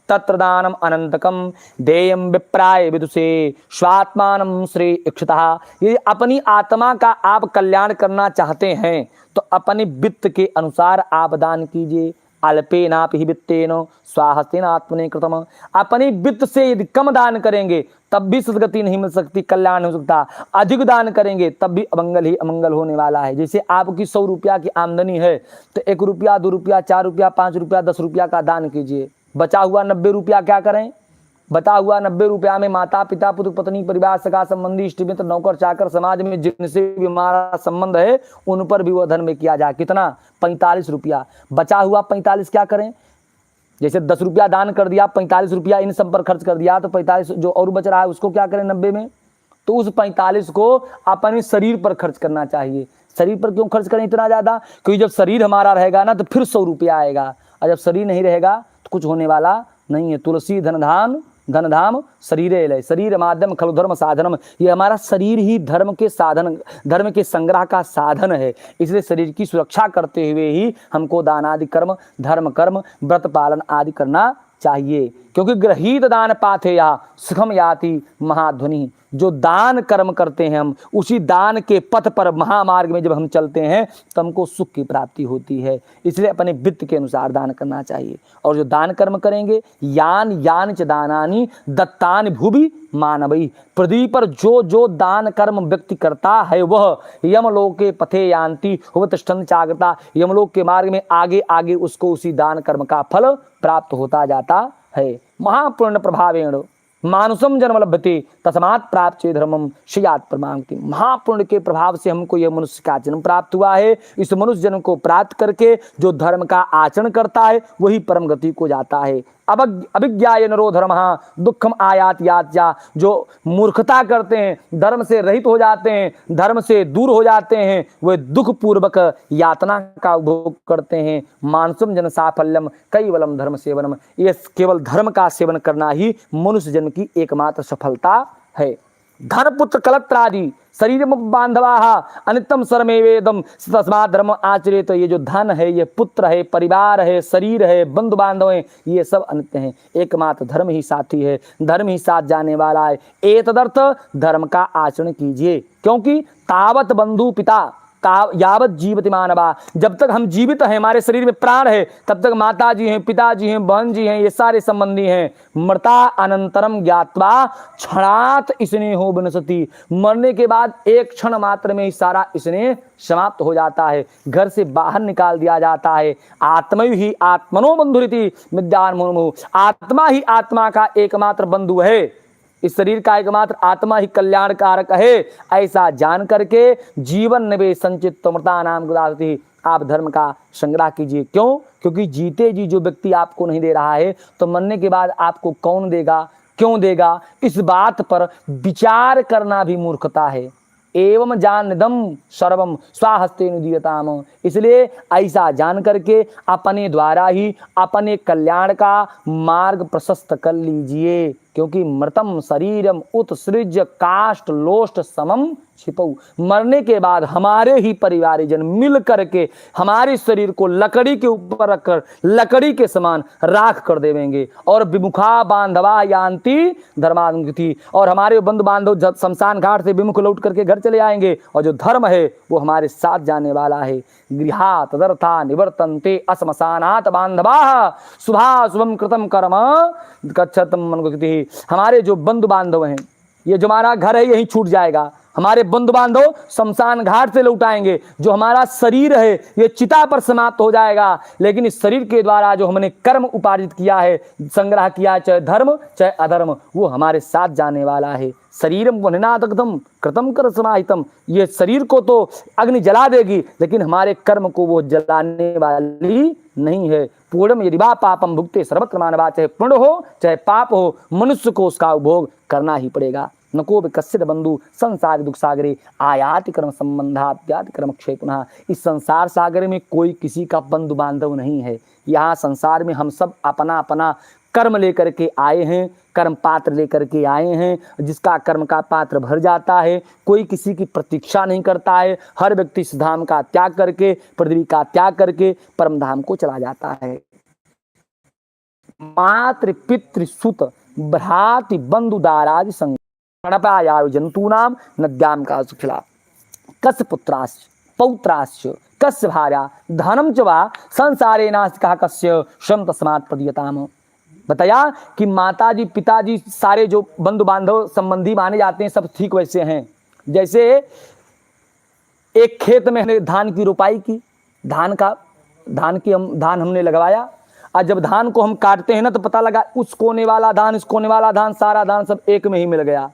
Speaker 1: तत्र दानम अनंतकम देयम विप्राय विदुषे स्वात्मानम श्री इक्षितः। यदि अपनी आत्मा का आप कल्याण करना चाहते हैं तो अपने वित्त के अनुसार आप दान कीजिए। अल्पेनापि वित्तेन स्वाहस्तेन आत्मने कृतम, अपने वित्त से यदि कम दान करेंगे तब भी सदगति नहीं मिल सकती, कल्याण हो सकता। अधिक दान करेंगे तब भी अमंगल ही अमंगल होने वाला है। जैसे आपकी 100 रुपया की आमदनी है तो 1 रुपया, 2 रुपया, 4 रुपया, 5 रुपया, 10 रुपया का दान कीजिए। बचा हुआ 90 रुपया क्या करें? बता हुआ 90 रुपया में माता पिता पुत्र पत्नी परिवार सगा संबंधी इष्ट मित्र नौकर चाकर समाज में जिनसे भी हमारा संबंध है उन पर भी वह धर्म में किया जाए। कितना? 45 रुपया। बचा हुआ 45 क्या करें? जैसे 10 रुपया दान कर दिया, 45 रुपया इन सब पर खर्च कर दिया, तो 45 जो और बच रहा है उसको क्या करें 90 में? तो उस 45 को अपने शरीर पर खर्च करना चाहिए। शरीर पर क्यों खर्च करें इतना ज्यादा? क्योंकि जब शरीर हमारा रहेगा ना तो फिर 100 रुपया आएगा, और जब शरीर नहीं रहेगा तो कुछ होने वाला नहीं है। तुलसी धन धाम शरीरे लय, शरीर माध्यम खलु धर्म साधनम। ये हमारा शरीर ही धर्म के साधन, धर्म के संग्रह का साधन है। इसलिए शरीर की सुरक्षा करते हुए ही हमको दान आदि कर्म, धर्म कर्म, व्रत पालन आदि करना चाहिए। क्योंकि गृहीत दान पाथेया सुखम याति महाध्वनि। जो दान कर्म करते हैं हम, उसी दान के पथ पर महामार्ग में जब हम चलते हैं तो हमको सुख की प्राप्ति होती है। इसलिए अपने वित्त के अनुसार दान करना चाहिए। और जो दान कर्म करेंगे, यान यान च दानानि दत्तानि भुवि मानवई, पृथ्वी पर जो जो दान कर्म व्यक्ति करता है वह यमलोक के पथे यान्ति हुव तिष्ठन्ति चाग्रता, यमलोक के मार्ग में आगे आगे उसको उसी दान कर्म का फल प्राप्त होता जाता है। महापुण्य प्रभावेण मानुषम जन्म लभते तस्मात् प्राप्त धर्मम श्रेयात् परमांगति। महापुण्य के प्रभाव से हमको यह मनुष्य का जन्म प्राप्त हुआ है। इस मनुष्य जन्म को प्राप्त करके जो धर्म का आचरण करता है वही परम गति को जाता है। अभिज्ञाय नरो धर्म दुखम आयात यात्या, जो मूर्खता करते हैं, धर्म से रहित हो जाते हैं, धर्म से दूर हो जाते हैं, वे दुख पूर्वक यातना का उपभोग करते हैं। मानसम जन साफल्यम कैवलम धर्म सेवनम, ये केवल धर्म का सेवन करना ही मनुष्य जन्म की एकमात्र सफलता है। धन पुत्र कलत्रादि शरीर बांधवा अनित्यम सरमेवेदम तस्मात् धर्म आचरे। तो ये जो धन है, ये पुत्र है, परिवार है, शरीर है, बंधु बांधव है, ये सब अनित्य हैं। एकमात्र धर्म ही साथी है, धर्म ही साथ जाने वाला है। एतदर्थ धर्म का आचरण कीजिए। क्योंकि तावत बंधु पिता यावत जीवति मानवा, जब तक हम जीवित हैं, हमारे शरीर में प्राण है, तब तक माता जी हैं, पिताजी हैं, बहन जी हैं, ये सारे संबंधी हैं। मृता अनंतरम ज्ञात्वा क्षणात स्नेहो विनशति, मरने के बाद एक क्षण मात्र में ही सारा स्नेह समाप्त हो जाता है, घर से बाहर निकाल दिया जाता है। आत्मयु ही आत्मनो बंधुरिति विद्यान मुर्मु, आत्मा ही आत्मा का एकमात्र बंधु है। इस शरीर का एकमात्र आत्मा ही कल्याण कारक है। ऐसा जान करके जीवन निवेश संचित मृता नाम गुदावती, आप धर्म का संग्रह कीजिए। क्यों? क्योंकि जीते जी जो व्यक्ति आपको नहीं दे रहा है तो मरने के बाद आपको कौन देगा, क्यों देगा, इस बात पर विचार करना भी मूर्खता है। एवं जानिदम सर्वम स्वाहस्तेन दीयताम, इसलिए ऐसा जान करके अपने द्वारा ही अपने कल्याण का मार्ग प्रशस्त कर लीजिए। क्योंकि मृतम शरीरम उत्सृज्य काष्ठ लोष्ट समम छिपऊ, मरने के बाद हमारे ही परिवारजन मिल करके हमारे शरीर को लकड़ी के ऊपर रखकर लकड़ी के समान राख कर देवेंगे। और विमुखा बांधवा यान्ति धर्मानुगति, और हमारे बंधु बांधव शमशान घाट से विमुख लौट करके घर चले आएंगे, और जो धर्म है वो हमारे साथ जाने वाला है। गृहात तदर्था निवर्तन्ते अस्मशानात बांधवा शुभा शुभम कृतम कर्म गच्छतम अनुगति। हमारे जो बंधु बांधव हैं, ये जो हमारा घर है यही छूट जाएगा, हमारे बंधु बांधव शमशान घाट से लौट आएंगे, जो हमारा शरीर है ये चिता पर समाप्त हो जाएगा, लेकिन इस शरीर के द्वारा जो हमने कर्म उपार्जित किया है, संग्रह किया है, चाहे धर्म चाहे अधर्म, वो हमारे साथ जाने वाला है। शरीरम वनिनादग्धम कृतम कर समाहितम, ये शरीर को तो अग्नि जला देगी, लेकिन हमारे कर्म को वो जलाने वाली नहीं है। पूर्णम यदि वा पापम भुगते सर्वत्र मानवा, चाहे पुण्य हो चाहे पाप हो, मनुष्य को उसका उपभोग करना ही पड़ेगा। नको विकसित बंधु संसार दुख सागरे आयाति कर्म संबंधात्याति कर्म क्षय पुनः। इस संसार सागर में कोई किसी का बंधु बांधव नहीं है। यहाँ संसार में हम सब अपना अपना कर्म लेकर के आए हैं, कर्म पात्र लेकर के आए हैं, जिसका कर्म का पात्र भर जाता है, कोई किसी की प्रतीक्षा नहीं करता है। हर व्यक्ति इस धाम का त्याग करके, पृथ्वी का त्याग करके परम धाम को चला जाता है। मातृ पितृ सुत भ्राति बंधु दारादि संग प्रणपायायु जंतूनाम नद्याम का सुखिला कस्य पुत्राश्च पौत्राश्च कस्य भार्या धनम च वा संसारे नास्ति कहा कस्य श्रम तस्मात् प्रदीयताम। बताया कि माताजी पिताजी सारे जो बंधु बांधव संबंधी माने जाते हैं सब ठीक वैसे हैं। जैसे एक खेत में हमने धान की रोपाई की, धान हमने लगवाया, और जब धान को हम काटते हैं ना तो पता लगा उस कोने वाला धान इस कोने वाला धान सारा धान सब एक में ही मिल गया।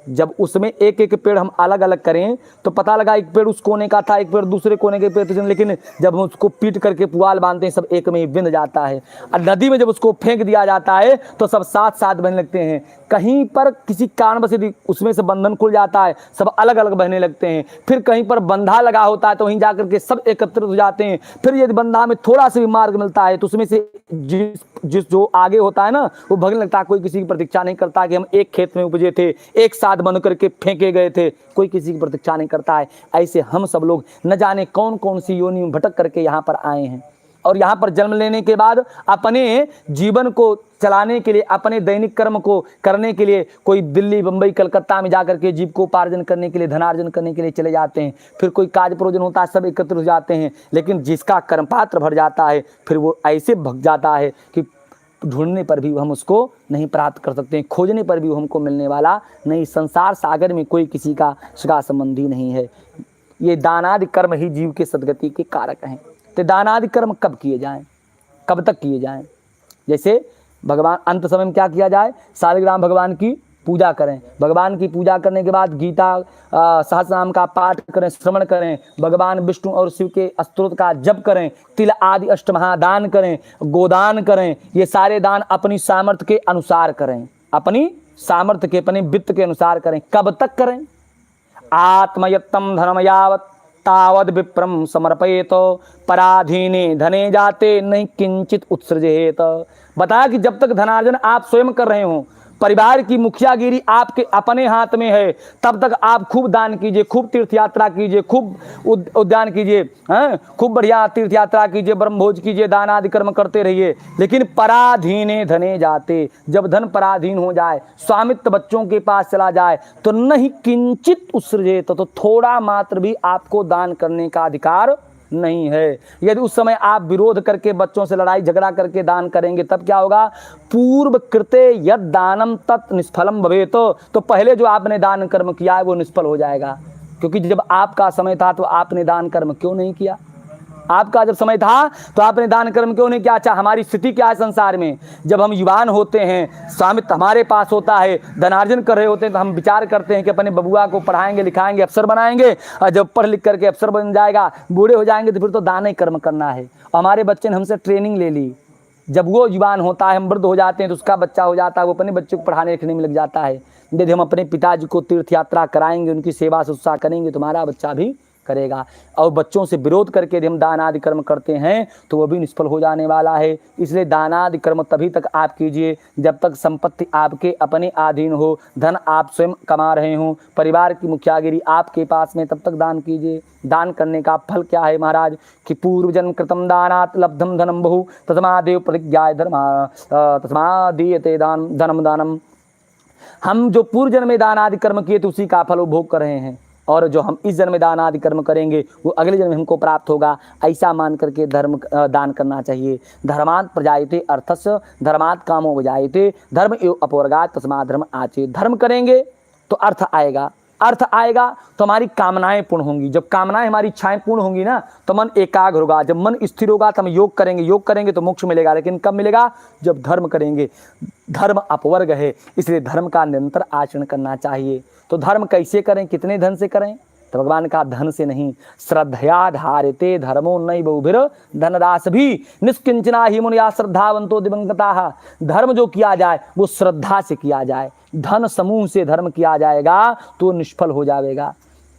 Speaker 1: जब उसमें एक एक पेड़ हम अलग अलग करें तो पता लगा एक पेड़ उस कोने का था, एक पेड़ दूसरे कोने के पेड़ थे, लेकिन जब हम उसको पीट करके पुआल बांधते हैं सब एक में ही बिंद जाता है। और नदी में जब उसको फेंक दिया जाता है तो सब साथ साथ बहने लगते हैं। कहीं पर किसी कारणवश यदि उसमें से बंधन खुल जाता है सब अलग अलग बहने लगते हैं। फिर कहीं पर बंधा लगा होता है तो वहीं जाकर के सब एकत्रित हो जाते हैं। फिर यदि बंधा में थोड़ा सा भी मार्ग मिलता है तो उसमें से जिस जो आगे होता है ना वो भगने लगता है। कोई किसी की प्रतीक्षा नहीं करता कि हम एक खेत में उपजे थे, एक साथ बंध करके फेंके गए थे, कोई किसी की प्रतीक्षा नहीं करता है। ऐसे हम सब लोग न जाने कौन कौन सी योनि में भटक करके यहाँ पर आए हैं, और यहाँ पर जन्म लेने के बाद अपने जीवन को चलाने के लिए, अपने दैनिक कर्म को करने के लिए कोई दिल्ली बंबई कलकत्ता में जाकर के जीविकोपार्जन करने के लिए, धनार्जन करने के लिए चले जाते हैं। फिर कोई कार्य प्रयोजन होता है सब एकत्र हो जाते हैं, लेकिन जिसका कर्म पात्र भर जाता है फिर वो ऐसे भग जाता है कि ढूंढने पर भी हम उसको नहीं प्राप्त कर सकते हैं, खोजने पर भी वो हमको मिलने वाला नहीं। संसार सागर में कोई किसी का सगा संबंधी नहीं है। ये दानादि कर्म ही जीव के सदगति के कारक हैं। तो दानादि कर्म कब किए जाएं, कब तक किए जाएं? जैसे भगवान अंत समय में क्या किया जाए, शालिग्राम भगवान की पूजा करें। भगवान की पूजा करने के बाद गीता सहस्रनाम का पाठ करें, श्रवण करें, भगवान विष्णु और शिव के स्तोत्र का जप करें, तिल आदि अष्टमहादान करें, गोदान करें। ये सारे दान अपनी सामर्थ्य के अनुसार करें, अपनी सामर्थ्य के अपने वित्त के अनुसार करें। कब तक करें? आत्मयत्तम धनम यावत तावद विप्रम समर्पयेत पराधीने धने जाते नहीं किंचित उत्सृजेत। बताया कि जब तक धनार्जन आप स्वयं कर रहे हो, परिवार की मुखियागिरी आपके अपने हाथ में है, तब तक आप खूब दान कीजिए, खूब तीर्थ यात्रा कीजिए, खूब उद्यान कीजिए, खूब बढ़िया तीर्थ यात्रा कीजिए, ब्रह्मभोज कीजिए, दान आदि कर्म करते रहिए। लेकिन पराधीने धने जाते, जब धन पराधीन हो जाए, स्वामित्व बच्चों के पास चला जाए तो नहीं किंचित उत्सृजेत, तो थोड़ा मात्र भी आपको दान करने का अधिकार नहीं है। यदि उस समय आप विरोध करके बच्चों से लड़ाई झगड़ा करके दान करेंगे तब क्या होगा? पूर्व कृते यद दानम तत् निष्फलम भवेत, तो पहले जो आपने दान कर्म किया है वो निष्फल हो जाएगा। क्योंकि जब आपका समय था तो आपने दान कर्म क्यों नहीं किया? आपका जब समय था तो आपने दान कर्म क्यों नहीं किया? अच्छा, हमारी स्थिति क्या है संसार में? जब हम युवान होते हैं, स्वामित्व हमारे पास होता है, धनार्जन कर रहे होते हैं, तो हम विचार करते हैं कि अपने बबुआ को पढ़ाएंगे लिखाएंगे, अफसर बनाएंगे। और जब पढ़ लिख करके अफसर बन जाएगा, बूढ़े हो जाएंगे, तो फिर तो दान ही कर्म करना है। हमारे बच्चे ने हमसे ट्रेनिंग ले ली, जब वो युवान होता है, हम वृद्ध हो जाते हैं, तो उसका बच्चा हो जाता है, वो अपने बच्चे को पढ़ाने लिखने में लग जाता है। यदि हम अपने पिताजी को तीर्थ यात्रा कराएंगे, उनकी सेवा शुश्रूषा करेंगे, तो हमारा बच्चा भी करेगा। और बच्चों से विरोध करके यदि हम दान आदि कर्म करते हैं तो वो भी निष्फल हो जाने वाला है। इसलिए दान आदि कर्म तभी तक आप कीजिए जब तक संपत्ति आपके अपने अधीन हो, धन आप स्वयं कमा रहे हों, परिवार की मुखियागिरी आपके पास में, तब तक दान कीजिए। दान करने का फल क्या है महाराज कि पूर्व जन्म कृतम दानात् लब्धम धनम बहु तस्मादेव प्रतिज्ञाय धर्मा तस्मादीयते दान धनम दानम। हम जो पूर्व जन्म में दान आदि कर्म किए तो उसी का फल उपभोग कर रहे हैं, और जो हम इस जन्म में दान आदि कर्म करेंगे वो अगले जन्म में हमको प्राप्त होगा। ऐसा मान करके धर्म दान करना चाहिए। धर्मात् प्रजायते अर्थस्य धर्मात् कामो वजायते धर्म एव अपवर्गात् तस्मात् धर्म आचेत। धर्म करेंगे तो अर्थ आएगा, अर्थ आएगा तो हमारी कामनाएं पूर्ण होंगी। जब कामनाएं हमारी इच्छाएं पूर्ण होंगी ना तो मन एकाग्र होगा। जब मन स्थिर होगा तो हम योग करेंगे, योग करेंगे तो मोक्ष मिलेगा। लेकिन कब मिलेगा? जब धर्म करेंगे। धर्म अपवर्ग है, इसलिए धर्म का निरंतर आचरण करना चाहिए। तो धर्म कैसे करें, कितने धन से करें? तो भगवान ने कहा धन से नहीं, श्रद्धया धारते धर्मो नैव उभिर धनदास भी निष्किंचना ही मुनिया श्रद्धावंतो दिवंगताः। धर्म जो किया जाए वो श्रद्धा से किया जाए। धन समूह से धर्म किया जाएगा तो निष्फल हो जाएगा।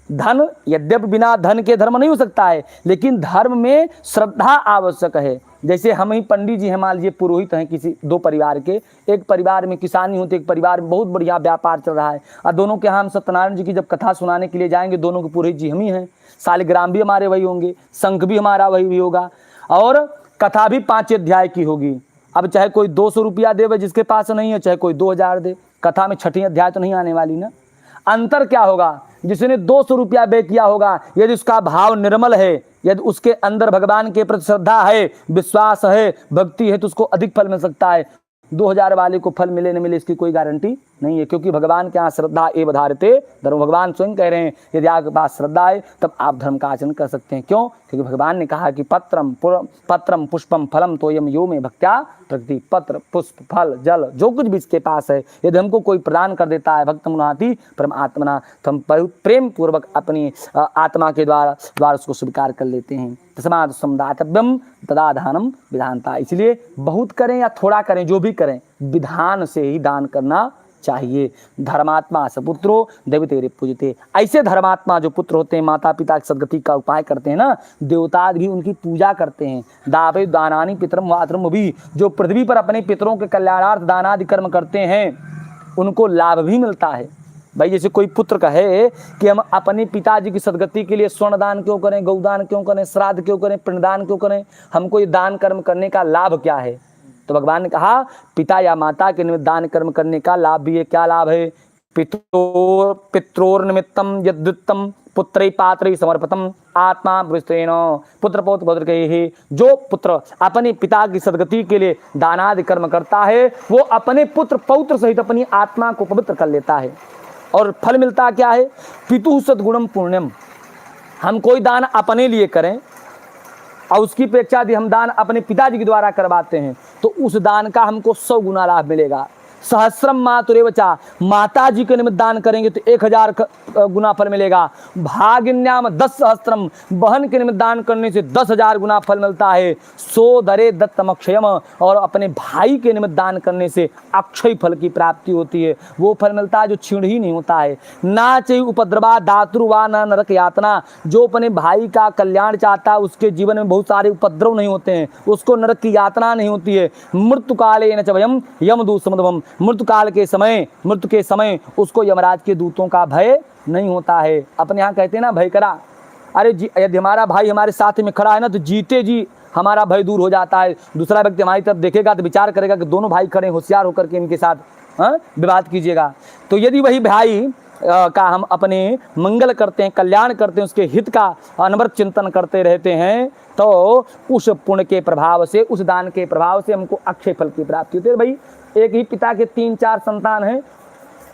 Speaker 1: धन यद्यपि बिना धन के धर्म नहीं हो सकता है, लेकिन धर्म में श्रद्धा आवश्यक है। जैसे हम ही पंडित जी हैं, मान लीजिए पुरोहित हैं किसी दो परिवार के, एक परिवार में किसानी होती, एक परिवार में बहुत बढ़िया व्यापार चल रहा है, और दोनों के यहाँ हम सत्यनारायण जी की जब कथा सुनाने के लिए जाएंगे, दोनों के पुरोहित जी हम ही हैं। शालिग्राम भी हमारे वही होंगे, शंख भी हमारा वही भी होगा, और कथा भी 5 अध्याय की होगी। अब चाहे कोई 200 रुपया दे जिसके पास नहीं है, चाहे कोई 2000 दे, कथा में 6ठी अध्याय तो नहीं आने वाली ना। अंतर क्या होगा? जिसने 200 रुपया व्यय किया होगा, यदि उसका भाव निर्मल है, यदि उसके अंदर भगवान के प्रति श्रद्धा है, विश्वास है, भक्ति है, तो उसको अधिक फल मिल सकता है। 2000 वाले को फल मिले न मिले इसकी कोई गारंटी नहीं है, क्योंकि भगवान के यहाँ श्रद्धा एव धारते धर्म। भगवान स्वयं कह रहे हैं यदि आपके पास श्रद्धा है तब आप धर्म का आचरण कर सकते हैं। क्यों? क्योंकि भगवान ने कहा कि पत्रम पुष्पम फलम तोयम यो में भक्त्या प्रकृति। पत्र पुष्प फल जल जो कुछ भी इसके पास है, यदि हमको कोई प्रदान कर देता है भक्त मुनाति परमात्मना, तो हम प्रेम पूर्वक अपनी आत्मा के द्वारा उसको स्वीकार कर लेते हैं। तस्मात् समदातव्यम तदा दानम विधानता। इसलिए बहुत करें या थोड़ा करें, जो भी करें विधान से ही दान करना चाहिए। धर्मात्मा सपुत्रो देवतेरे पूजते। ऐसे धर्मात्मा जो पुत्र होते हैं, माता पिता की सद्गति का उपाय करते हैं ना, देवता भी उनकी पूजा करते हैं। दावे दानानि पितरम वात्रम भी, जो पृथ्वी पर अपने पितरों के कल्याणार्थ दानादि कर्म करते हैं उनको लाभ भी मिलता है। भाई जैसे कोई पुत्र कहे कि हम अपने पिताजी की सद्गति के लिए स्वर्ण दान क्यों करें, गौदान क्यों करें, श्राद्ध क्यों करें, पिंडदान क्यों करें, हमको ये दान कर्म करने का लाभ क्या है? तो भगवान ने कहा पिता या माता के निमित्त दान कर्म करने का लाभ भी है। क्या लाभ है? पित्रोर निमित्तम यद्युत्तम पुत्रै पात्रै समर्पितम आत्मा विस्तेन पुत्र पौत्र पुत्र के। जो पुत्र अपने पिता की सद्गति के लिए दानादि कर्म करता है वो अपने पुत्र पौत्र सहित अपनी आत्मा को पवित्र कर लेता है। और फल मिलता क्या है? पितु सद्गुणम पुण्यम। हम कोई दान अपने लिए करें और उसकी अपेक्षा यदि हम दान अपने पिताजी के द्वारा करवाते हैं तो उस दान का हमको 100 गुना लाभ मिलेगा। सहस्रम मातुरेवचा, माता जी के निमित्त दान करेंगे तो 1000 गुना फल मिलेगा। भागिन्याम 10 सहस्त्रम, बहन के निमित्त दान करने से 10,000 गुना फल मिलता है। सोदरे दत्तम अक्षयम, और अपने भाई के निमित्त दान करने से अक्षय फल की प्राप्ति होती है। वो फल मिलता है जो क्षीण ही नहीं होता है। ना चाहिए उपद्रवा दातुर्वा न नरक यातना, जो अपने भाई का कल्याण चाहता है उसके जीवन में बहुत सारे उपद्रव नहीं होते हैं, उसको नरक की यातना नहीं होती है। मृत्यु काले न च वयम यमदूतसमदमम, मृत्यु काल के समय, मृत्यु के समय उसको यमराज के दूतों का भय नहीं होता है। अपने यहाँ कहते हैं ना भय करा। अरे यदि हमारा भाई हमारे साथ में खड़ा है ना तो जीते जी हमारा भय दूर हो जाता है। दूसरा व्यक्ति हमारी तरफ देखेगा तो विचार करेगा कि दोनों भाई खड़े, होशियार होकर के इनके साथ विवाद कीजिएगा। तो यदि वही भाई का हम अपने मंगल करते हैं, कल्याण करते हैं, उसके हित का अनवरत चिंतन करते रहते हैं तो उस पुण्य के प्रभाव से, उस दान के प्रभाव से हमको अक्षय फल की प्राप्ति होती है। भाई एक ही पिता के 3-4 संतान हैं,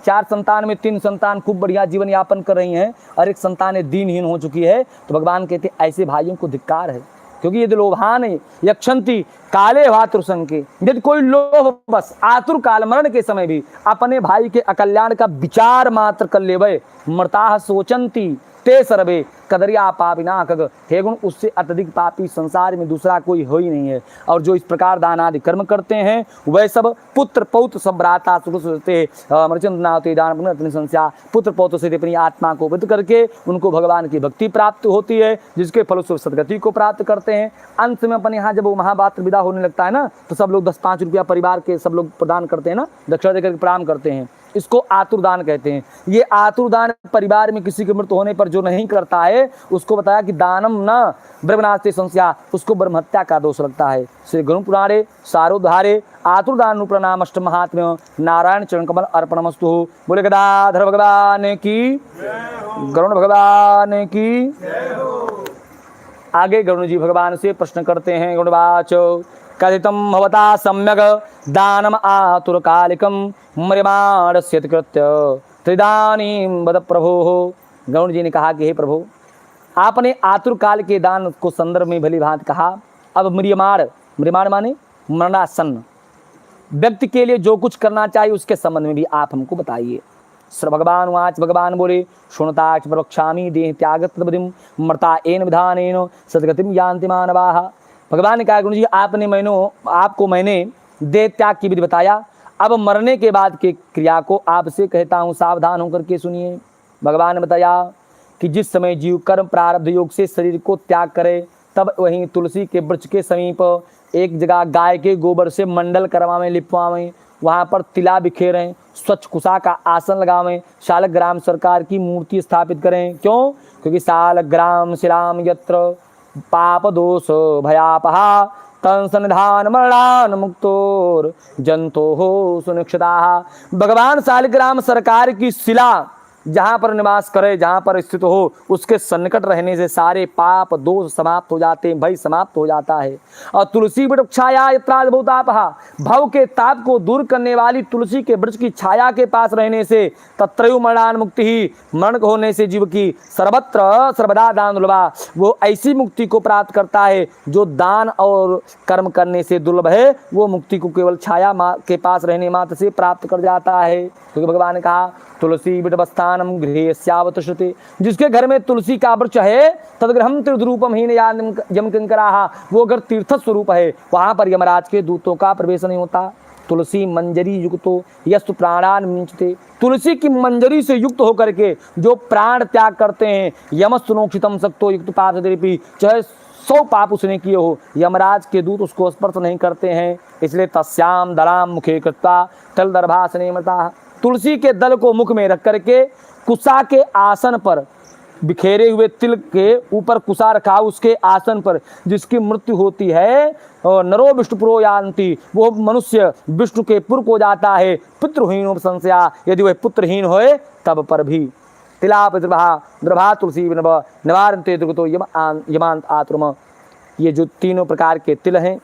Speaker 1: 4 संतान में 3 संतान खूब बढ़िया जीवन यापन कर रही हैं और एक संतान दीनहीन हो चुकी है, तो भगवान कहते हैं ऐसे भाइयों को धिक्कार है। क्योंकि यदि लोभान यक्षंती काले भातृसंके, यदि कोई लोभ बस आतुर काल मरण के समय भी अपने भाई के अकल्याण का विचार मात्र कर लेवे, मृताः सोचंती ते सर्वे कदरिया पापिना खग, हे गुण उससे अत्यधिक पापी संसार में दूसरा कोई हो ही नहीं है। और जो इस प्रकार दान आदि कर्म करते हैं वह सब पुत्र पौत्र सब भ्राता सुखते मृचंदनाते दान अपनी संस्या, पुत्र पौत्र से अपनी आत्मा को वृद्ध करके उनको भगवान की भक्ति प्राप्त होती है, जिसके फलस्वरूप सदगति को प्राप्त करते हैं। अंत में अपन यहाँ जब वो महापात्र विदा होने लगता है ना, तो सब लोग 10-5 रुपया परिवार के सब लोग प्रदान करते हैं ना, दक्षिणा देकर प्रणाम करते हैं। इसको आतुरदान कहते हैं। ये आतुरदान परिवार में किसी की मृत्यु होने पर जो नहीं करता है उसको बताया कि दानम न ब्रह्मनास्ते संस्या, उसको ब्रह्म हत्या का दोष लगता है। श्री गुरु पुराणे सारोद्धारे आतुरदान प्रणाम अष्ट महात्म्य नारायण चरण कमल अर्पणमस्तु। बोले गदाधर भगवान की, गरुण भगवान की। आगे गरुण जी भगवान से प्रश्न करते हैं। गरुड़वाच कथितं भवता सम्यक दानम आतुर कालिकम म्रियमाणस्यति कृत्य त्रिदानीं वद प्रभो। गरुण जी ने कहा कि हे प्रभु, आपने आतुर काल के दान को संदर्भ में भली भांति कहा। अब म्रियमाण, म्रियमाण माने मरणासन्न व्यक्ति के लिए जो कुछ करना चाहिए उसके संबंध में भी आप हमको बताइए। श्री भगवान वाच, भगवान बोले शुणताच प्रवक्ष्यामि देह त्यागत्वदिम मर्ता एन विधानेन सद्गतिम यान्ति मानवाः। भगवान ने कहा गुरु जी आपको मैंने देह त्याग की विधि बताया, अब मरने के बाद की क्रिया को आपसे कहता हूँ, सावधान होकर के सुनिए। भगवान ने बताया कि जिस समय जीव कर्म प्रारब्ध योग से शरीर को त्याग करे, तब वहीं तुलसी के वृक्ष के समीप एक जगह गाय के गोबर से मंडल करवावें, लिपवावें, वहाँ पर तिला बिखेरें, स्वच्छ कुशा का आसन लगावें, शालग्राम सरकार की मूर्ति स्थापित करें। क्यों? क्योंकि शालग्राम शिलाम यत्र पाप दोष भयापहा तन सन्निधान मरणान मुक्तोर जंतो हो सुनिक्षिता। भगवान शालग्राम सरकार की शिला जहाँ पर निवास करे, जहाँ पर स्थित हो, उसके सन्निकट रहने से सारे पाप दोष समाप्त हो जाते हैं, भय समाप्त हो जाता है। और तुलसी वृक्ष छाया यत्राद्भुतापहा, भव के ताप को दूर करने वाली तुलसी के वृक्ष की छाया के पास रहने से तत्रैव मरणान मुक्ति ही, मरण होने से जीव की सर्वत्र सर्वदा दान दुर्लभा, वो ऐसी मुक्ति को प्राप्त करता है जो दान और कर्म करने से दुर्लभ है। वो मुक्ति को केवल छाया के पास रहने मात्र से प्राप्त कर जाता है। क्योंकि भगवान ने कहा तुलसी विटवस्थानम गृहे स्यावत श्रुते, जिसके घर में तुलसी का वृक्ष है तदग्रहम तीर्थरूपम हीन यम किंकराहा, वो घर तीर्थ स्वरूप है, वहां पर यमराज के दूतों का प्रवेश नहीं होता। तुलसी मंजरी युक्तो यस्तु प्राणान मिंचते, तुलसी की मंजरी से युक्त होकर के जो प्राण त्याग करते हैं, यमस्तुनोक्षितम सक्तो युक्त पापदेपी, चाहे 100 पाप उसने किए हो, यमराज के दूत उसको स्पर्श नहीं करते हैं। इसलिए तस्याम दलाम मुखे कृत्वा तल दर्भासने मृता, तुलसी के दल को मुख में रख करके कुशा के आसन पर, बिखेरे हुए तिल के ऊपर कुशा रखा, उसके आसन पर जिसकी मृत्यु होती है, और नरो विष्णुपुरो यान्ति, वो मनुष्य विष्णु के पुर को जाता है। पितृहीनो संशया, यदि वह पुत्रहीन होए तब पर भी। तिलाप द्रभा तुलसी निवारन्ते दुर्गतो यमांत आतुरम, ये जो तीनों प्रकार के तिल हैं,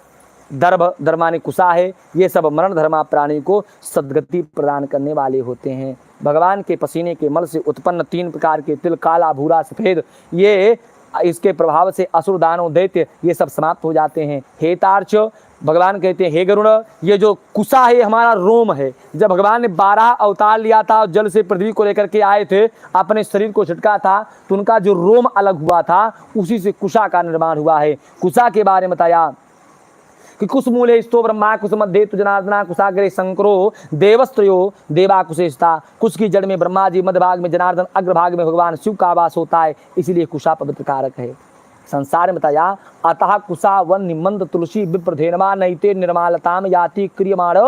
Speaker 1: दर्भ धर्मानी कुशा है, ये सब मरण धर्मा प्राणी को सद्गति प्रदान करने वाले होते हैं। भगवान के पसीने के मल से उत्पन्न 3 प्रकार के तिल, काला भूरा सफेद, ये इसके प्रभाव से असुर दानव दैत्य ये सब समाप्त हो जाते हैं। हेतार्च, भगवान कहते हैं हे गरुड़, ये जो कुशा है हमारा रोम है। जब भगवान ने 12 अवतार लिया था और जल से पृथ्वी को लेकर के आए थे, अपने शरीर को छिटका था, तो उनका जो रोम अलग हुआ था उसी से कुशा का निर्माण हुआ है। कुशा के बारे में बताया कि कुशमूले स्तो ब्रह्मा कुसुमध्य तु जनार्दना कुशाग्रे शंकरो देवस्त्रयो देवा कुशेषता, कुश की जड़ में ब्रह्मा जी, मध्य भाग में जनार्दन, अग्रभाग में भगवान शिव का वास होता है, इसीलिए कुशा पवित्र कारक है। संसार में बताया अतः कुशा वन निमंद तुलसी विप्रधेनमा नैते निर्मालताम याति क्रियमाण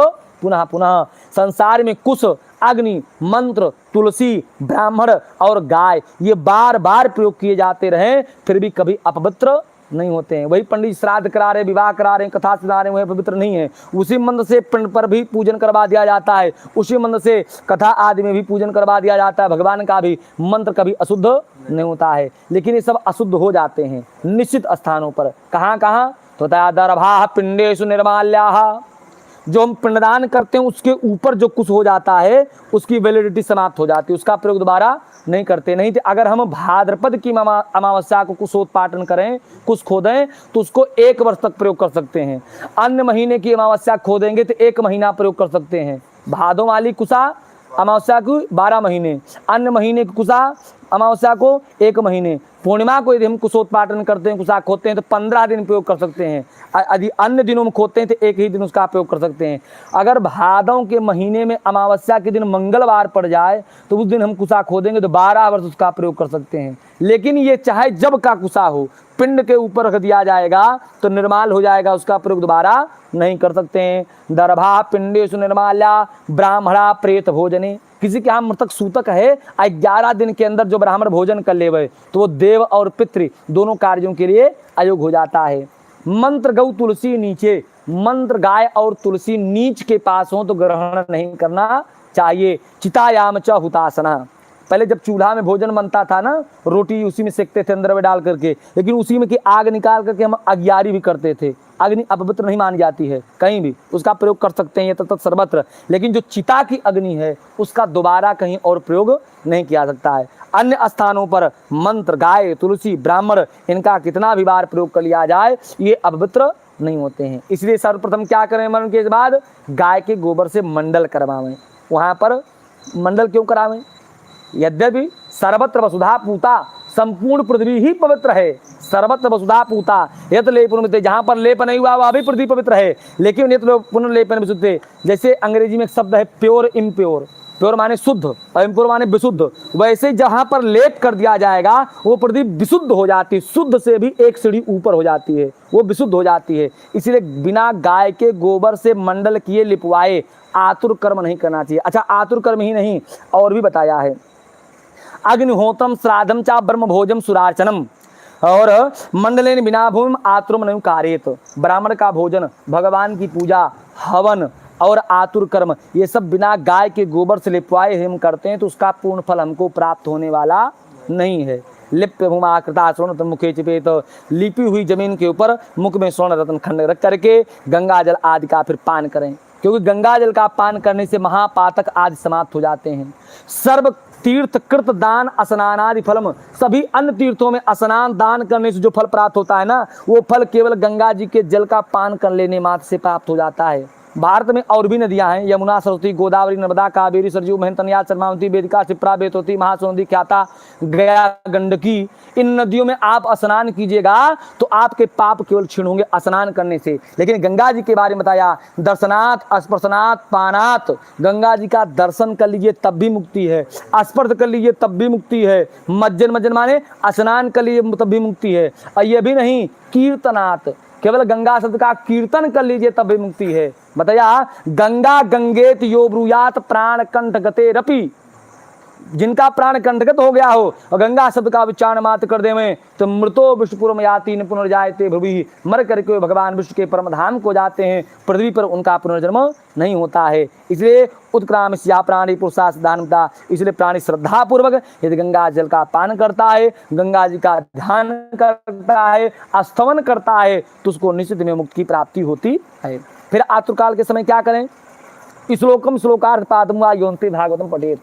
Speaker 1: पुनः पुनः। संसार में कुश, अग्नि, मंत्र, तुलसी, ब्राह्मण और गाय ये बार बार प्रयोग किए जाते रहे, फिर भी कभी अपवित्र नहीं होते हैं। वही पंडित श्राद्ध करा रहे, विवाह करा रहे, कथा सुना रहे, वह पवित्र नहीं है। उसी मंत्र से पिंड पर भी पूजन करवा दिया जाता है, उसी मंत्र से कथा आदि में भी पूजन करवा दिया जाता है। भगवान का भी मंत्र कभी अशुद्ध नहीं होता है, लेकिन ये सब अशुद्ध हो जाते हैं निश्चित स्थानों पर। कहाँ कहाँ? तो दर्भा पिंडेषु निर्माल्याः, जो हम पिंडदान करते हैं उसके ऊपर जो कुछ हो जाता है उसकी वैलिडिटी समाप्त हो जाती है, उसका प्रयोग दोबारा नहीं करते। नहीं तो अगर हम भाद्रपद की अमावस्या को कुशोत्पाटन करें, कुश खोदें, तो उसको 1 वर्ष तक प्रयोग कर सकते हैं। अन्य महीने की अमावस्या खोदेंगे तो 1 महीना प्रयोग कर सकते हैं। भादों वाली कुशा अमावस्या को 12 महीने, अन्य महीने की कुशा अमावस्या को 1 महीने, पूर्णिमा को यदि हम कुशोत्पाटन करते हैं, कुशा खोदते हैं तो 15 दिन प्रयोग कर सकते हैं। यदि अन्य दिनों में खोदते हैं तो 1 ही दिन उसका प्रयोग कर सकते हैं। अगर भादों के महीने में अमावस्या के दिन मंगलवार पड़ जाए तो उस दिन हम कुशा खोदेंगे तो 12 वर्ष उसका प्रयोग कर सकते हैं। लेकिन ये चाहे जब का कुशा हो, पिंड के ऊपर रख दिया जाएगा तो निर्माल हो जाएगा, उसका प्रयोग दोबारा नहीं कर सकते हैं। दर्भा पिंडेषु निर्माल्या ब्राह्मणा प्रेत भोजने, किसी के यहाँ मृतक सूतक है, 11 दिन के अंदर जो ब्राह्मण भोजन कर लेवे तो वो देव और पितृ दोनों कार्यों के लिए अयोग्य हो जाता है। मंत्र गौ तुलसी नीचे, मंत्र गाय और तुलसी नीच के पास हो तो ग्रहण नहीं करना चाहिए। चितायाम च हुतासना, पहले जब चूल्हा में भोजन बनता था ना, रोटी उसी में सेकते थे अंदर में डाल करके, लेकिन उसी में की आग निकाल करके हम अग्यारी भी करते थे। अग्नि अपवित्र नहीं मानी जाती है, कहीं भी उसका प्रयोग कर सकते हैं ये तत्त सर्वत्र, लेकिन जो चिता की अग्नि है उसका दोबारा कहीं और प्रयोग नहीं किया सकता है। अन्य स्थानों पर मंत्र गाय तुलसी ब्राह्मण इनका कितना भी बार प्रयोग कर लिया जाए ये अपवित्र नहीं होते हैं। इसलिए सर्वप्रथम क्या करें, मरण के बाद गाय के गोबर से मंडल करवावें। वहाँ पर मंडल क्यों करावें? यद्यपि सर्वत्र वसुधा पूता, संपूर्ण पृथ्वी ही पवित्र है। सर्वत्र वसुधा पूता यत लेपन, जहाँ पर लेप नहीं हुआ वह भी पृथ्वी पवित्र है, लेकिन यत पुनर्लेपन विशुद्ध, जैसे अंग्रेजी में एक शब्द है प्योर इम्प्योर, प्योर माने शुद्ध और इम्प्योर माने विशुद्ध, वैसे जहाँ पर लेप कर दिया जाएगा वो पृथ्वी विशुद्ध हो जाती है, शुद्ध से भी एक सीढ़ी ऊपर हो जाती है, वो विशुद्ध हो जाती है। इसलिए बिना गाय के गोबर से मंडल किए लिपवाए आतुर कर्म नहीं करना चाहिए। अच्छा, आतुर कर्म ही नहीं और भी बताया है, अग्निहोत्रम श्राद्धम चा ब्रह्म भोजम सुरार्चनम और मंडलेन बिना भूमि आतुरम नहीं कारेत। ब्राह्मण का भोजन, भगवान की पूजा, हवन और आतुर कर्म ये सब बिना गाय के गोबर से लिपवाए हम करते हैं तो उसका पूर्ण फल हमको प्राप्त होने वाला नहीं है। लिप्य भूमा कृता स्वर्ण रत्न मुखे चिपेत, लिपी हुई जमीन के ऊपर मुख में स्वर्ण रत्न खंड रख करके गंगा जल आदि का फिर पान करें, क्योंकि गंगा जल का पान करने से महापातक आदि समाप्त हो जाते हैं। सर्व तीर्थ कृत दान स्नानादि फलम, सभी अन्य तीर्थों में स्नान दान करने से जो फल प्राप्त होता है ना, वो फल केवल गंगा जी के जल का पान कर लेने मात्र से प्राप्त हो जाता है। भारत में और भी नदियां हैं, यमुना सरस्वती गोदावरी नर्मदा कावेरी सरजू महंतनिया चरमावती वेदिका क्षिप्रा बेतवती महासुंदी ख्याता गया गंडकी, इन नदियों में आप स्नान कीजिएगा तो आपके पाप केवल क्षीण होंगे स्नान करने से। लेकिन गंगा जी के बारे में बताया, दर्शनात् स्पर्शनात् पानात्, गंगा जी का दर्शन कर लीजिए तब भी मुक्ति है, स्पर्श कर लीजिए तब भी मुक्ति है, मज्जन मज्जन माने स्नान कर लीजिए तब भी मुक्ति है। और ये भी नहीं, कीर्तनात्, केवल गंगा शब्द का कीर्तन कर लीजिए तब भी मुक्ति है। बताया, गंगा गंगेत यो ब्रूयात प्राण कंठ गते रपि, जिनका प्राण कंठगत हो गया हो और गंगा शब्द का उच्चारण मात्र कर देवें तो मृतो विष्णुपुरम याति न पुनर्जायते भुवि, मर करके भगवान विष्णु के परम धाम को जाते हैं, पृथ्वी पर उनका पुनर्जन्म नहीं होता है। इसलिए उत्क्रामस्या प्राणी पुरुषा सिद्धांता, इसलिए प्राणी श्रद्धा पूर्वक यदि गंगा जल का पान करता है, गंगा जी का ध्यान करता है, स्तवन करता है तो उसको निश्चित में मुक्ति की प्राप्ति होती है। फिर आतुरकाल के समय क्या करें? श्लोकम श्लोकार्थ पादमुआ योन्ते भागवतम पठेत,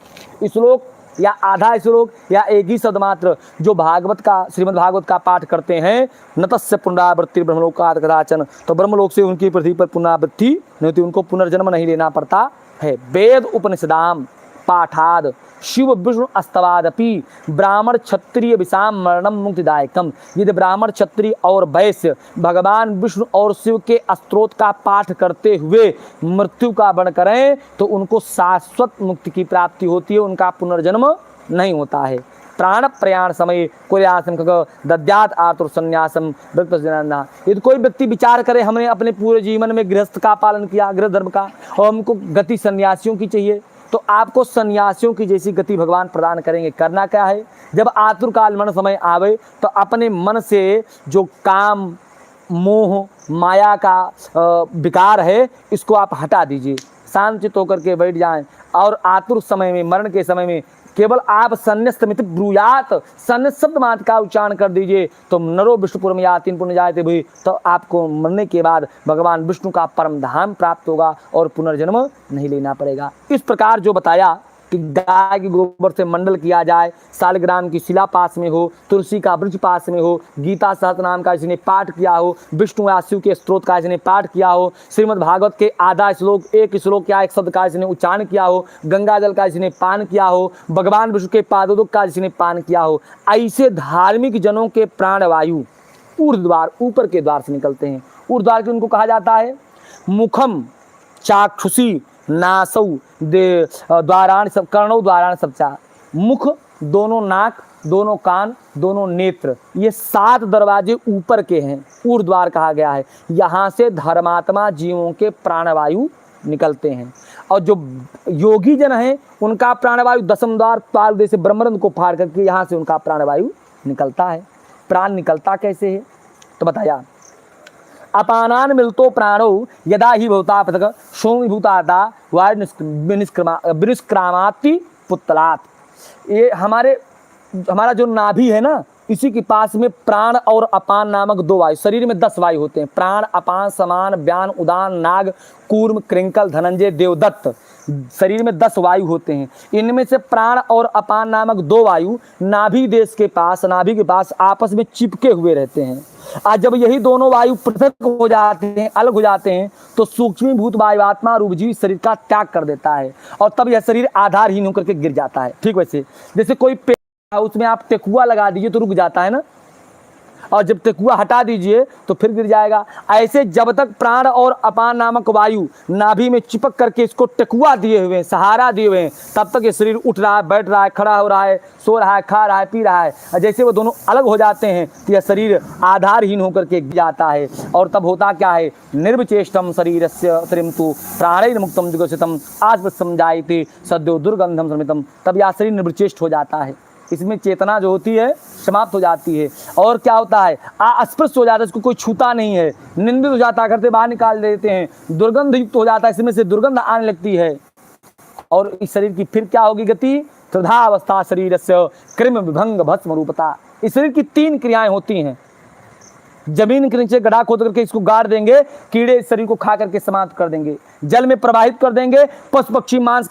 Speaker 1: श्लोक या आधा श्लोक या एक ही शब्द मात्र जो भागवत का श्रीमद् भागवत का पाठ करते हैं, न तस्य पुनरावृत्ति ब्रह्मलोकात् कदाचन, तो ब्रह्मलोक से उनकी पृथ्वी पर पुनरावृत्ति नहीं होती, उनको पुनर्जन्म नहीं लेना पड़ता है। वेद उपनिषदाम पाठाद शिव विष्णु अस्तवादपि ब्राह्मण क्षत्रिय विषाम मरणम मुक्तिदायकम, यदि ब्राह्मण क्षत्रिय और वैश्य भगवान विष्णु और शिव के स्तोत्र का पाठ करते हुए मृत्यु का वर्ण करें तो उनको शाश्वत मुक्ति की प्राप्ति होती है, उनका पुनर्जन्म नहीं होता है। प्राण प्रयाण समय कुर्यासम दद्यात आतुर संन्यासम वृत्त जनाना, यदि कोई व्यक्ति विचार करे हमने अपने पूरे जीवन में गृहस्थ का पालन किया, गृह धर्म का, और हमको गति सन्यासियों की चाहिए, तो आपको सन्यासियों की जैसी गति भगवान प्रदान करेंगे। करना क्या है, जब आतुर काल मन समय आवे तो अपने मन से जो काम मोह माया का विकार है इसको आप हटा दीजिए, शांत होकर के बैठ जाएं और आतुर समय में, मरण के समय में केवल आप संन्यस्तमित ब्रूयात, संन्यस्त शब्द मात्र का उच्चारण कर दीजिए तो नरो विष्णुपुरम याति न पुनर्जायते भुवि, तो आपको मरने के बाद भगवान विष्णु का परम धाम प्राप्त होगा और पुनर्जन्म नहीं लेना पड़ेगा। इस प्रकार जो बताया कि गाय के गोबर से मंडल किया जाए, सालग्राम की शिला पास में हो, तुलसी का वृक्ष पास में हो, गीता सहस्त्रनाम का जिसने पाठ किया हो, विष्णु या शिव के स्त्रोत का जिसने पाठ किया हो, श्रीमद् भागवत के आधा श्लोक एक श्लोक या एक शब्द का जिसने उच्चारण किया हो, गंगा जल का जिसने पान किया हो, भगवान विष्णु के पादोदक का जिसने पान किया हो, ऐसे धार्मिक जनों के प्राणवायु ऊर्ध्वार ऊपर के द्वार से निकलते हैं। ऊर्ध्वार के उनको कहा जाता है मुखम चाक्षुषी नासौ द्वाराण सब कर्णौ द्वाराण सबचा। मुख, दोनों नाक, दोनों कान, दोनों नेत्र, ये 7 दरवाजे ऊपर के हैं, ऊर्ध्वार कहा गया है। यहाँ से धर्मात्मा जीवों के प्राणवायु निकलते हैं। और जो योगी जन हैं उनका प्राणवायु 10वें द्वार पाल दे से ब्रह्मरंध्र को फाड़ करके यहाँ से उनका प्राणवायु निकलता है। प्राण निकलता कैसे है तो बताया, अपानान मिलतो प्राणो यदा ही भूता पृथक सोम भूताता वायु निष्क्रामाति पुतलात। ये हमारा जो नाभि है ना, इसी के पास में प्राण और अपान नामक 2 वायु, शरीर में 10 वायु होते हैं, प्राण, अपान, समान, व्यान, उदान, नाग, कूर्म, कृंकल, धनंजय, देवदत्त, शरीर में 10 वायु होते हैं। इनमें से प्राण और अपान नामक 2 वायु नाभि के पास आपस में चिपके हुए रहते हैं। आज जब यही दोनों वायु पृथक हो जाते हैं, अलग हो जाते हैं, तो सूक्ष्म भूत वायुआत्मा रूप जीव शरीर का त्याग कर देता है और तब यह शरीर आधारहीन होकर के गिर जाता है। ठीक वैसे जैसे कोई पेड़, उसमें आप टेकुआ लगा दीजिए तो रुक जाता है ना, और जब टेकुआ हटा दीजिए तो फिर गिर जाएगा। ऐसे जब तक प्राण और अपान नामक वायु नाभि में चिपक करके इसको टेकुआ दिए हुए हैं, सहारा दिए हुए हैं, तब तक ये शरीर उठ रहा है, बैठ रहा है, खड़ा हो रहा है, सो रहा है, खा रहा है, पी रहा है। और जैसे वो दोनों अलग हो जाते हैं तो यह शरीर आधारहीन होकर के गिर जाता है। और तब होता क्या है, निर्विचेष्टम शरीरस्य त्रिमतु प्राणैर्मुक्तम जुगसितम आत्मसम जायते सद्यो दुर्गंधम समितम। तब यह शरीर निर्विचेष्ट हो जाता है, इसमें चेतना जो होती है समाप्त हो जाती है। और क्या होता है, अस्पृश्य हो जाता है, इसको कोई छूता नहीं है, निंदित हो जाता है, घर से बाहर निकाल देते हैं, दुर्गंध युक्त हो जाता है, इसमें से दुर्गंध आने लगती है। और इस शरीर की फिर क्या होगी गति, त्रिधावस्था शरीरस्य कृम विभंग भस्म रूपता। इस शरीर की 3 क्रियाएं होती हैं। जमीन के नीचे गड्ढा खोद करके इसको गाड़ देंगे, कीड़े इस शरीर को खा करके समाप्त कर देंगे, जल में प्रवाहित कर देंगे, पशु पक्षी मांस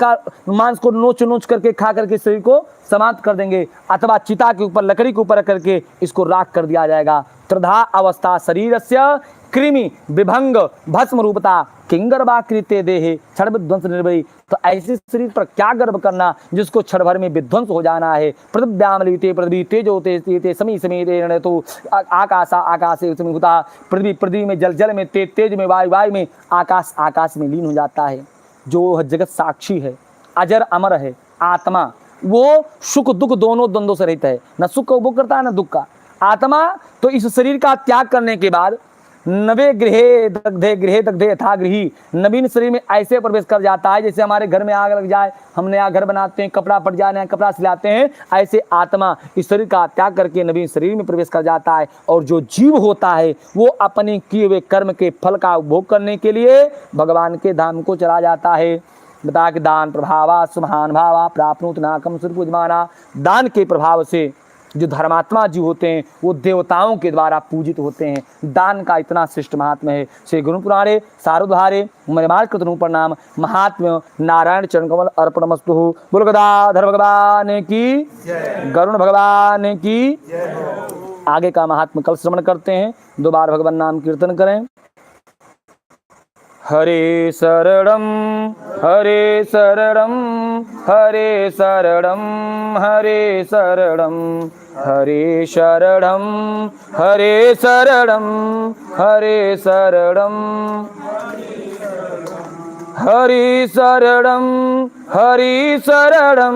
Speaker 1: को नोच करके खा करके शरीर को समाप्त कर देंगे, अथवा चिता के ऊपर, लकड़ी के ऊपर करके इसको राख कर दिया जाएगा। त्रिधा अवस्था शरीरस्य कृमि विभंग भस्म रूपता किंगर्वा कृते देहे क्षण विध्वंस निर्भय। तो ऐसे शरीर पर क्या गर्व करना जिसको क्षण भर में विध्वंस हो जाना है। पृथ्व्यामलिते पृथ्वी तेजोते समी समी तो आकाशे समीभूता। पृथ्वी में जल में तेज में वायु में आकाश में लीन हो जाता है। जो जगत साक्षी है, अजर अमर है, आत्मा, वो सुख दुख दोनों द्वंद्वों से रहित है, न सुख का उपभोग करता है न दुख का। आत्मा तो इस शरीर का त्याग करने के बाद नवे गृहे दग्धे यथा गृही, नवीन शरीर में ऐसे प्रवेश कर जाता है जैसे हमारे घर में आग लग जाए, हम नया घर बनाते हैं, कपड़ा फट जाए, नया कपड़ा सिलाते हैं, ऐसे आत्मा इस शरीर का त्याग करके नवीन शरीर में प्रवेश कर जाता है। और जो जीव होता है वो अपने किए हुए कर्म के फल का उपभोग करने के लिए भगवान के धाम को चला जाता है। बता कि दान प्रभावा सुमहान भावा प्राप्नुत नाकम सुरपूजमाना। दान के प्रभाव से जो धर्मात्मा जीव होते हैं वो देवताओं के द्वारा पूजित होते हैं। दान का इतना श्रेष्ठ महात्मा है। श्री गुरु पुराणे सारुद्धारे मरिमार्ग कृतनु प्रणाम महात्म्य नारायण चरण कमल अर्पणमस्तु। बोल गदाधर भगवान की, गरुण भगवान की। आगे का महात्मा कल श्रवण करते हैं। 2 बार भगवान नाम कीर्तन करें। हरे शरणम हरे शरणम हरे शरणम हरे शरणम हरे शरणम हरे शरणम हरे शरणम हरि शरणम हरि शरणम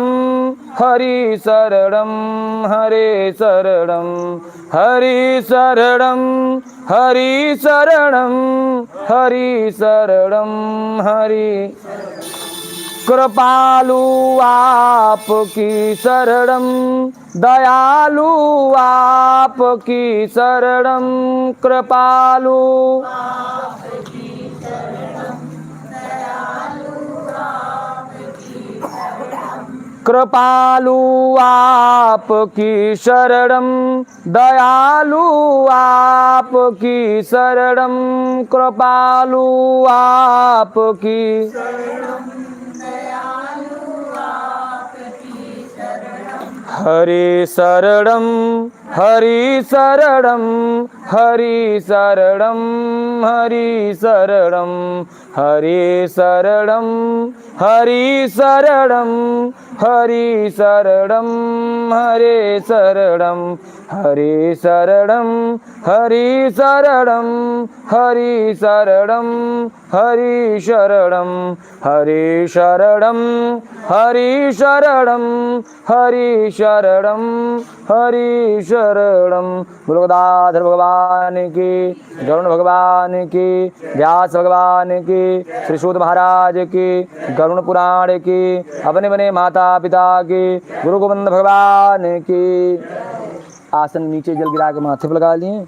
Speaker 1: हरि शरणम हरे शरणम हरि शरणम हरि शरणम हरि शरणम हरि। कृपालु आपकी शरणम दयालु आपकी शरणम कृपालु कृपालु आपकी शरणम दयालु आपकी शरणम कृपालु आपकी हरि शरणं हरि शरणं हरि शरणं हरि शरणं हरि शरणं हरि शरणं हरि शरणं हरे शरणं हरि शरणं हरि शरणं हरि शरणं हरि शरणं हरि शरणं हरि शरणं हरि शरणं हरि शरणं। बोलो गदाधर भगवान की, गरुण भगवान की, व्यास भगवान की, श्री सूत महाराज की, गरुण पुराण की, अपने बने माता पिता की, गुरु गोविंद भगवान की। आसन नीचे जल गिरा के माथे पर लगा लिए।